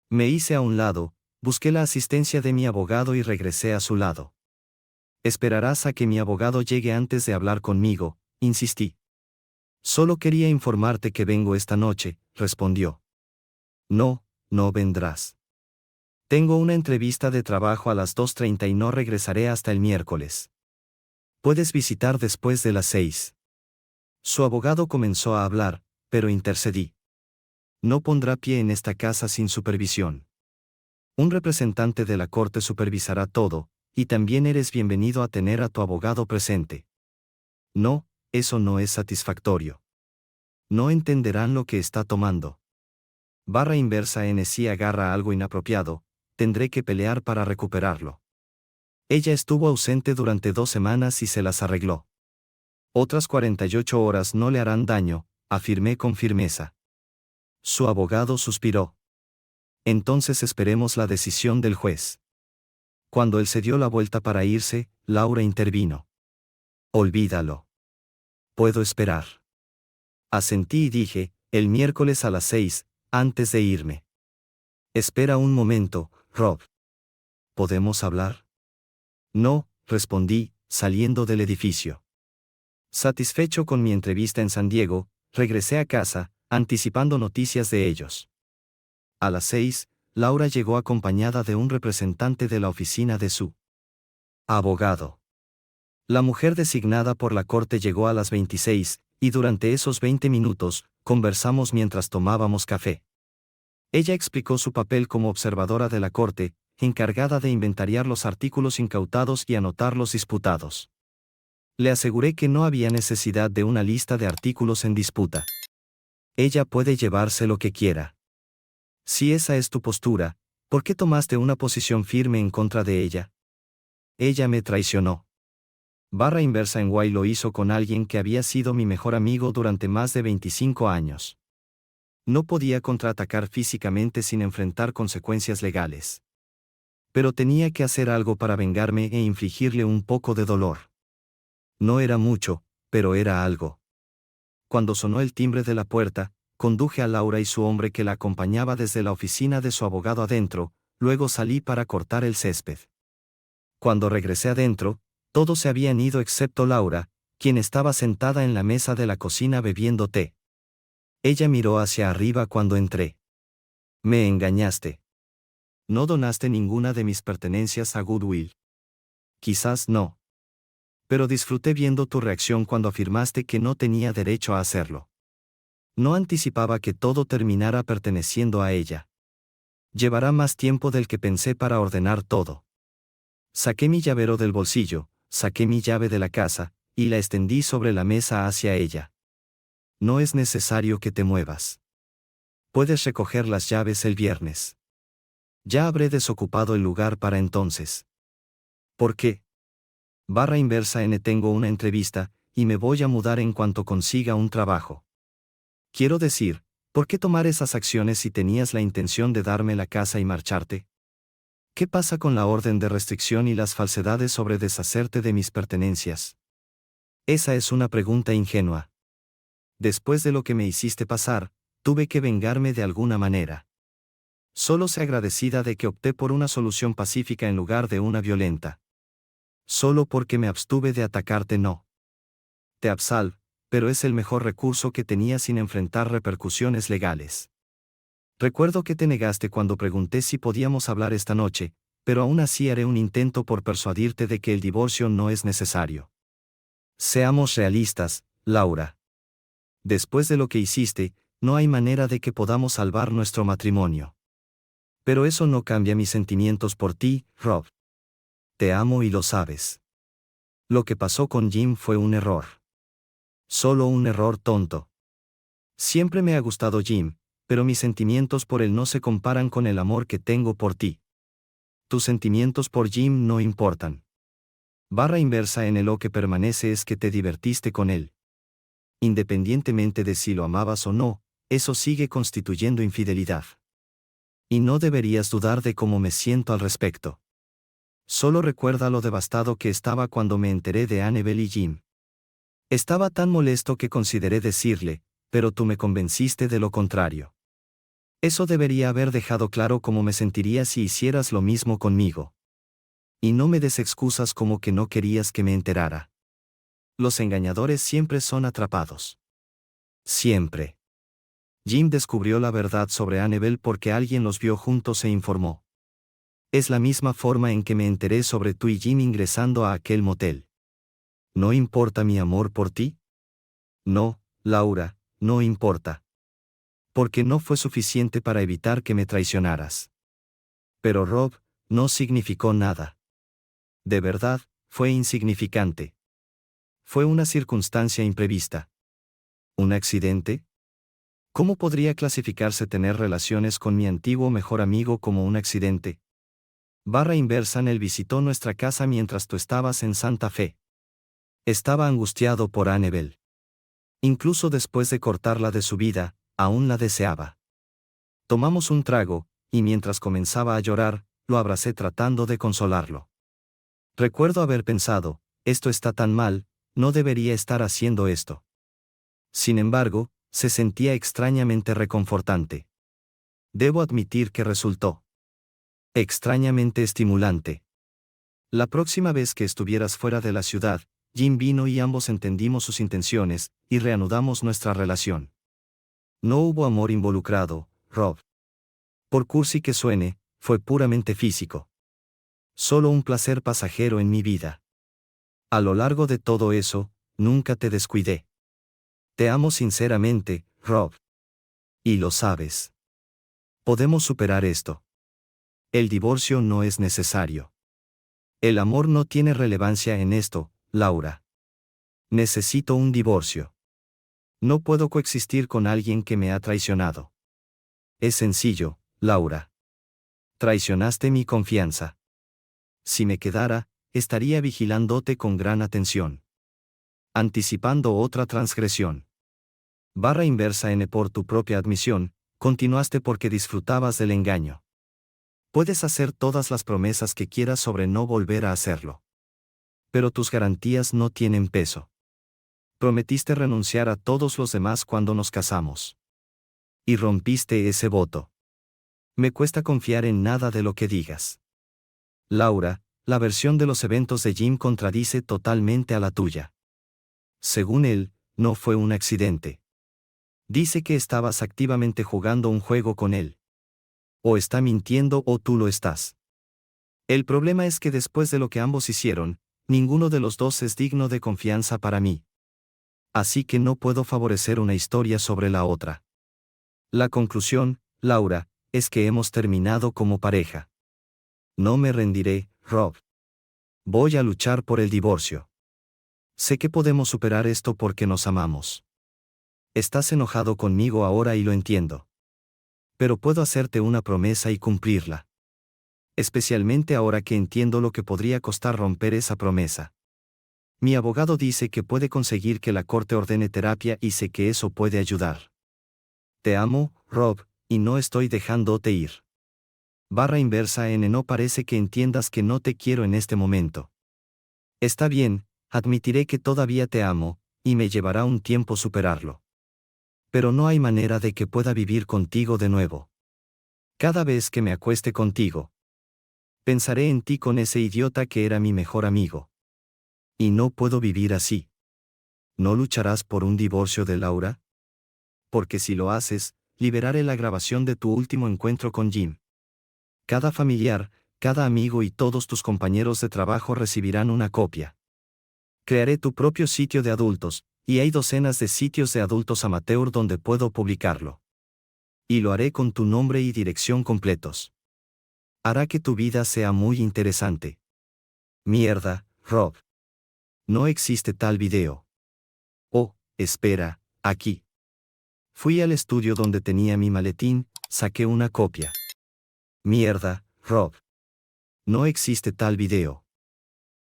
Me hice a un lado, busqué la asistencia de mi abogado y regresé a su lado. Esperarás a que mi abogado llegue antes de hablar conmigo, insistí. Solo quería informarte que vengo esta noche, respondió. No, no vendrás. Tengo una entrevista de trabajo a las 2:30 y no regresaré hasta el miércoles. Puedes visitar después de las 6. Su abogado comenzó a hablar, pero intercedí. No pondrá pie en esta casa sin supervisión. Un representante de la corte supervisará todo, y también eres bienvenido a tener a tu abogado presente. No, eso no es satisfactorio. No entenderán lo que está tomando. Si agarra algo inapropiado, tendré que pelear para recuperarlo. Ella estuvo ausente durante 2 semanas y se las arregló. Otras 48 horas no le harán daño, afirmé con firmeza. Su abogado suspiró. Entonces esperemos la decisión del juez. Cuando él se dio la vuelta para irse, Laura intervino. Olvídalo. Puedo esperar. Asentí y dije, el miércoles a las 6, antes de irme. Espera un momento, Rob. ¿Podemos hablar? No, respondí, saliendo del edificio. Satisfecho con mi entrevista en San Diego, regresé a casa, anticipando noticias de ellos. A las 6, Laura llegó acompañada de un representante de la oficina de su abogado. La mujer designada por la corte llegó a las 26, y durante esos 20 minutos, conversamos mientras tomábamos café. Ella explicó su papel como observadora de la corte, encargada de inventariar los artículos incautados y anotar los disputados. Le aseguré que no había necesidad de una lista de artículos en disputa. Ella puede llevarse lo que quiera. Si esa es tu postura, ¿por qué tomaste una posición firme en contra de ella? Ella me traicionó. En Guay lo hizo con alguien que había sido mi mejor amigo durante más de 25 años. No podía contraatacar físicamente sin enfrentar consecuencias legales. Pero tenía que hacer algo para vengarme e infligirle un poco de dolor. No era mucho, pero era algo. Cuando sonó el timbre de la puerta, conduje a Laura y su hombre que la acompañaba desde la oficina de su abogado adentro, luego salí para cortar el césped. Cuando regresé adentro, todos se habían ido excepto Laura, quien estaba sentada en la mesa de la cocina bebiendo té. Ella miró hacia arriba cuando entré. Me engañaste. No donaste ninguna de mis pertenencias a Goodwill. Quizás no. Pero disfruté viendo tu reacción cuando afirmaste que no tenía derecho a hacerlo. No anticipaba que todo terminara perteneciendo a ella. Llevará más tiempo del que pensé para ordenar todo. Saqué mi llavero del bolsillo, saqué mi llave de la casa, y la extendí sobre la mesa hacia ella. No es necesario que te muevas. Puedes recoger las llaves el viernes. Ya habré desocupado el lugar para entonces. ¿Por qué? Tengo una entrevista, y me voy a mudar en cuanto consiga un trabajo. Quiero decir, ¿por qué tomar esas acciones si tenías la intención de darme la casa y marcharte? ¿Qué pasa con la orden de restricción y las falsedades sobre deshacerte de mis pertenencias? Esa es una pregunta ingenua. Después de lo que me hiciste pasar, tuve que vengarme de alguna manera. Solo sé agradecida de que opté por una solución pacífica en lugar de una violenta. Solo porque me abstuve de atacarte no. Te absolvo, pero es el mejor recurso que tenía sin enfrentar repercusiones legales. Recuerdo que te negaste cuando pregunté si podíamos hablar esta noche, pero aún así haré un intento por persuadirte de que el divorcio no es necesario. Seamos realistas, Laura. Después de lo que hiciste, no hay manera de que podamos salvar nuestro matrimonio. Pero eso no cambia mis sentimientos por ti, Rob. Te amo y lo sabes. Lo que pasó con Jim fue un error. Solo un error tonto. Siempre me ha gustado Jim, pero mis sentimientos por él no se comparan con el amor que tengo por ti. Tus sentimientos por Jim no importan. Barra inversa en lo que permanece es que te divertiste con él. Independientemente de si lo amabas o no, eso sigue constituyendo infidelidad. Y no deberías dudar de cómo me siento al respecto. Solo recuerda lo devastado que estaba cuando me enteré de Annabelle y Jim. Estaba tan molesto que consideré decirle, pero tú me convenciste de lo contrario. Eso debería haber dejado claro cómo me sentiría si hicieras lo mismo conmigo. Y no me des excusas como que no querías que me enterara. Los engañadores siempre son atrapados. Siempre. Jim descubrió la verdad sobre Annabelle porque alguien los vio juntos e informó. Es la misma forma en que me enteré sobre tú y Jim ingresando a aquel motel. ¿No importa mi amor por ti? No, Laura, no importa. Porque no fue suficiente para evitar que me traicionaras. Pero Rob, no significó nada. De verdad, fue insignificante. Fue una circunstancia imprevista. ¿Un accidente? ¿Cómo podría clasificarse tener relaciones con mi antiguo mejor amigo como un accidente? Barra inversa él visitó nuestra casa mientras tú estabas en Santa Fe. Estaba angustiado por Annabelle. Incluso después de cortarla de su vida, aún la deseaba. Tomamos un trago, y mientras comenzaba a llorar, lo abracé tratando de consolarlo. Recuerdo haber pensado, esto está tan mal, no debería estar haciendo esto. Sin embargo, se sentía extrañamente reconfortante. Debo admitir que resultó extrañamente estimulante. La próxima vez que estuvieras fuera de la ciudad, Jim vino y ambos entendimos sus intenciones, y reanudamos nuestra relación. No hubo amor involucrado, Rob. Por cursi que suene, fue puramente físico. Solo un placer pasajero en mi vida. A lo largo de todo eso, nunca te descuidé. Te amo sinceramente, Rob. Y lo sabes. Podemos superar esto. El divorcio no es necesario. El amor no tiene relevancia en esto, Laura. Necesito un divorcio. No puedo coexistir con alguien que me ha traicionado. Es sencillo, Laura. Traicionaste mi confianza. Si me quedara, estaría vigilándote con gran atención. Anticipando otra transgresión. Barra inversa N por tu propia admisión, continuaste porque disfrutabas del engaño. Puedes hacer todas las promesas que quieras sobre no volver a hacerlo. Pero tus garantías no tienen peso. Prometiste renunciar a todos los demás cuando nos casamos. Y rompiste ese voto. Me cuesta confiar en nada de lo que digas. Laura, la versión de los eventos de Jim contradice totalmente a la tuya. Según él, no fue un accidente. Dice que estabas activamente jugando un juego con él. O está mintiendo o tú lo estás. El problema es que después de lo que ambos hicieron, ninguno de los dos es digno de confianza para mí. Así que no puedo favorecer una historia sobre la otra. La conclusión, Laura, es que hemos terminado como pareja. No me rendiré, Rob. Voy a luchar por el divorcio. Sé que podemos superar esto porque nos amamos. Estás enojado conmigo ahora y lo entiendo. Pero puedo hacerte una promesa y cumplirla. Especialmente ahora que entiendo lo que podría costar romper esa promesa. Mi abogado dice que puede conseguir que la corte ordene terapia y sé que eso puede ayudar. Te amo, Rob, y no estoy dejándote ir. Barra inversa N no parece que entiendas que no te quiero en este momento. Está bien, admitiré que todavía te amo, y me llevará un tiempo superarlo. pero no hay manera de que pueda vivir contigo de nuevo. Cada vez que me acueste contigo, pensaré en ti con ese idiota que era mi mejor amigo. Y no puedo vivir así. ¿No lucharás por un divorcio de Laura? Porque si lo haces, liberaré la grabación de tu último encuentro con Jim. Cada familiar, cada amigo y todos tus compañeros de trabajo recibirán una copia. Crearé tu propio sitio de adultos, y hay docenas de sitios de adultos amateur donde puedo publicarlo. Y lo haré con tu nombre y dirección completos. Hará que tu vida sea muy interesante. Mierda, Rob. No existe tal video. Oh, espera, aquí. Fui al estudio donde tenía mi maletín, saqué una copia. Mierda, Rob. No existe tal video.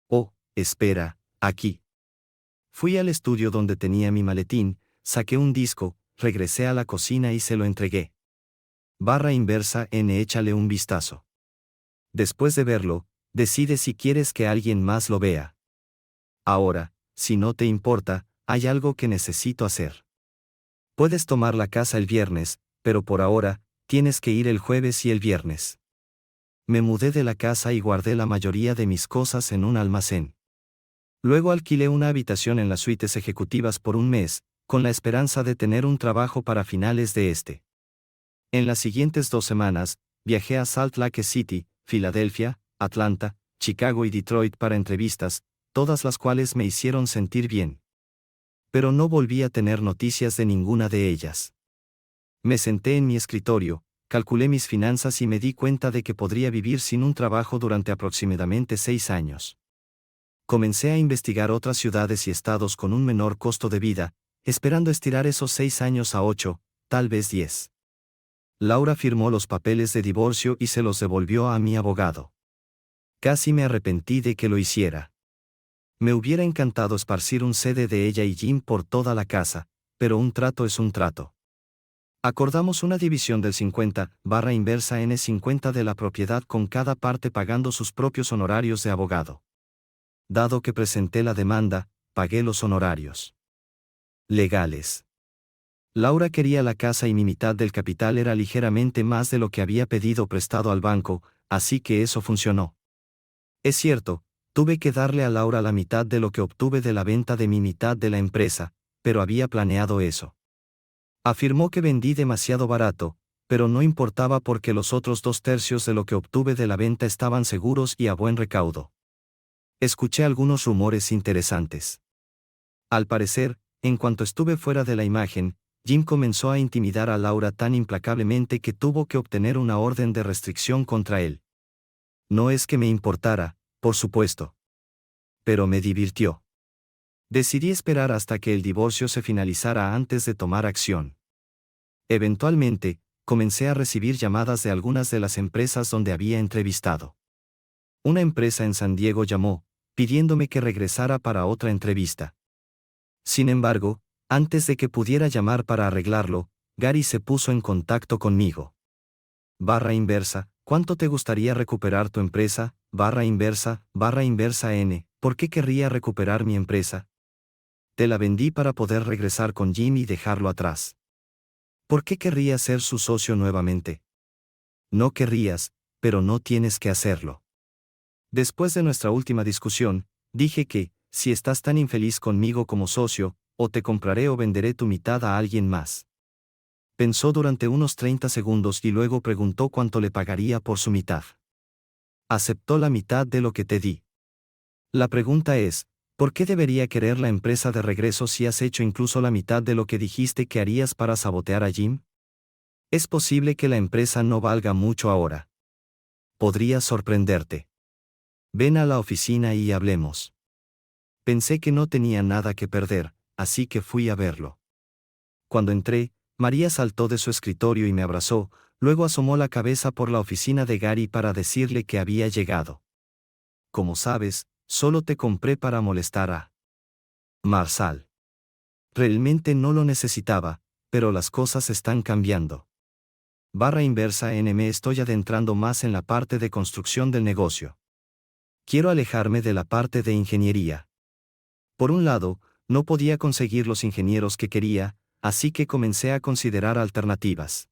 Oh, espera, aquí. Fui al estudio donde tenía mi maletín, saqué un disco, regresé a la cocina y se lo entregué. _N échale un vistazo. Después de verlo, decide si quieres que alguien más lo vea. Ahora, si no te importa, hay algo que necesito hacer. Puedes tomar la casa el viernes, pero por ahora, tienes que ir el jueves y el viernes. Me mudé de la casa y guardé la mayoría de mis cosas en un almacén. Luego alquilé una habitación en las suites ejecutivas por un mes, con la esperanza de tener un trabajo para finales de este. En las siguientes 2 semanas, viajé a Salt Lake City, Filadelfia, Atlanta, Chicago y Detroit para entrevistas, todas las cuales me hicieron sentir bien. Pero no volví a tener noticias de ninguna de ellas. Me senté en mi escritorio, calculé mis finanzas y me di cuenta de que podría vivir sin un trabajo durante aproximadamente 6 años. Comencé a investigar otras ciudades y estados con un menor costo de vida, esperando estirar esos 6 años a 8, tal vez 10. Laura firmó los papeles de divorcio y se los devolvió a mi abogado. Casi me arrepentí de que lo hiciera. Me hubiera encantado esparcir un CD de ella y Jim por toda la casa, pero un trato es un trato. Acordamos una división del 50/N50 de la propiedad con cada parte pagando sus propios honorarios de abogado. Dado que presenté la demanda, pagué los honorarios legales. Laura quería la casa y mi mitad del capital era ligeramente más de lo que había pedido prestado al banco, así que eso funcionó. Es cierto, tuve que darle a Laura la mitad de lo que obtuve de la venta de mi mitad de la empresa, pero había planeado eso. Afirmó que vendí demasiado barato, pero no importaba porque los otros 2/3 de lo que obtuve de la venta estaban seguros y a buen recaudo. Escuché algunos rumores interesantes. Al parecer, en cuanto estuve fuera de la imagen, Jim comenzó a intimidar a Laura tan implacablemente que tuvo que obtener una orden de restricción contra él. No es que me importara, por supuesto. Pero me divirtió. Decidí esperar hasta que el divorcio se finalizara antes de tomar acción. Eventualmente, comencé a recibir llamadas de algunas de las empresas donde había entrevistado. Una empresa en San Diego llamó, pidiéndome que regresara para otra entrevista. Sin embargo, antes de que pudiera llamar para arreglarlo, Gary se puso en contacto conmigo. ¿Cuánto te gustaría recuperar tu empresa? N, ¿por qué querría recuperar mi empresa? Te la vendí para poder regresar con Jim y dejarlo atrás. ¿Por qué querría ser su socio nuevamente? No querrías, pero no tienes que hacerlo. Después de nuestra última discusión, dije que, si estás tan infeliz conmigo como socio, o te compraré o venderé tu mitad a alguien más. Pensó durante unos 30 segundos y luego preguntó cuánto le pagaría por su mitad. Aceptó la mitad de lo que te di. La pregunta es, ¿por qué debería querer la empresa de regreso si has hecho incluso la mitad de lo que dijiste que harías para sabotear a Jim? Es posible que la empresa no valga mucho ahora. Podría sorprenderte. Ven a la oficina y hablemos. Pensé que no tenía nada que perder, así que fui a verlo. Cuando entré, María saltó de su escritorio y me abrazó, luego asomó la cabeza por la oficina de Gary para decirle que había llegado. Como sabes, solo te compré para molestar a Marsal. Realmente no lo necesitaba, pero las cosas están cambiando. N me estoy adentrando más en la parte de construcción del negocio. Quiero alejarme de la parte de ingeniería. Por un lado, no podía conseguir los ingenieros que quería, así que comencé a considerar alternativas.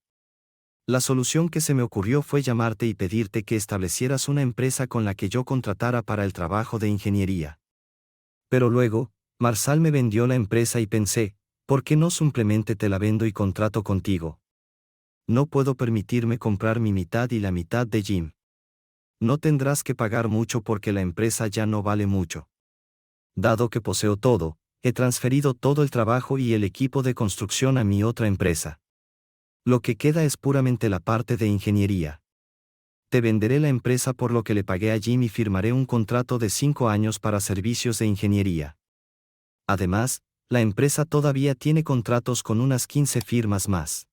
La solución que se me ocurrió fue llamarte y pedirte que establecieras una empresa con la que yo contratara para el trabajo de ingeniería. Pero luego, Marsal me vendió la empresa y pensé, ¿por qué no simplemente te la vendo y contrato contigo? No puedo permitirme comprar mi mitad y la mitad de Jim. No tendrás que pagar mucho porque la empresa ya no vale mucho. Dado que poseo todo, he transferido todo el trabajo y el equipo de construcción a mi otra empresa. Lo que queda es puramente la parte de ingeniería. Te venderé la empresa por lo que le pagué a Jim y firmaré un contrato de 5 años para servicios de ingeniería. Además, la empresa todavía tiene contratos con unas 15 firmas más.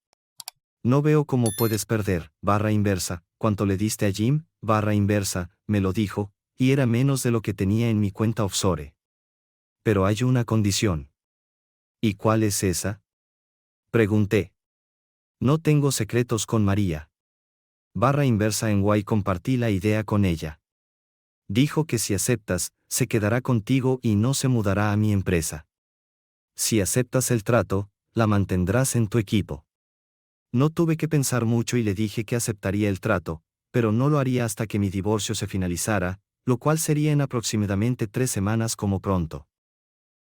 No veo cómo puedes perder, barra inversa, cuánto le diste a Jim, barra inversa, me lo dijo, y era menos de lo que tenía en mi cuenta offshore. Pero hay una condición. ¿Y cuál es esa? Pregunté. No tengo secretos con María. Barra inversa en Y compartí la idea con ella. Dijo que si aceptas, se quedará contigo y no se mudará a mi empresa. Si aceptas el trato, la mantendrás en tu equipo. No tuve que pensar mucho y le dije que aceptaría el trato, pero no lo haría hasta que mi divorcio se finalizara, lo cual sería en aproximadamente 3 semanas como pronto.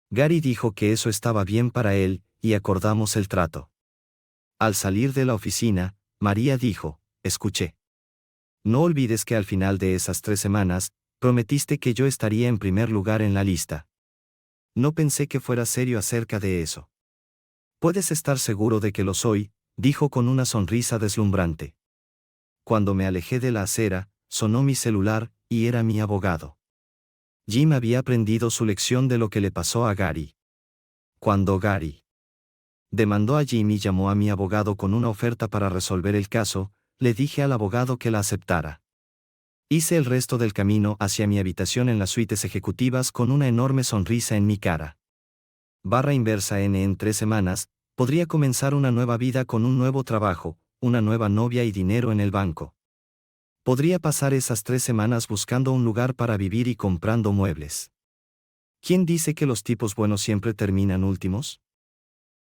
Gary dijo que eso estaba bien para él, y acordamos el trato. Al salir de la oficina, María dijo, escuché. No olvides que al final de esas 3 semanas, prometiste que yo estaría en primer lugar en la lista. No pensé que fuera serio acerca de eso. Puedes estar seguro de que lo soy, dijo con una sonrisa deslumbrante. Cuando me alejé de la acera, sonó mi celular, y era mi abogado. Jim había aprendido su lección de lo que le pasó a Gary. Cuando Gary demandó a Jim y llamó a mi abogado con una oferta para resolver el caso, le dije al abogado que la aceptara. Hice el resto del camino hacia mi habitación en las suites ejecutivas con una enorme sonrisa en mi cara. Barra inversa en 3 semanas, podría comenzar una nueva vida con un nuevo trabajo, una nueva novia y dinero en el banco. Podría pasar esas 3 semanas buscando un lugar para vivir y comprando muebles. ¿Quién dice que los tipos buenos siempre terminan últimos?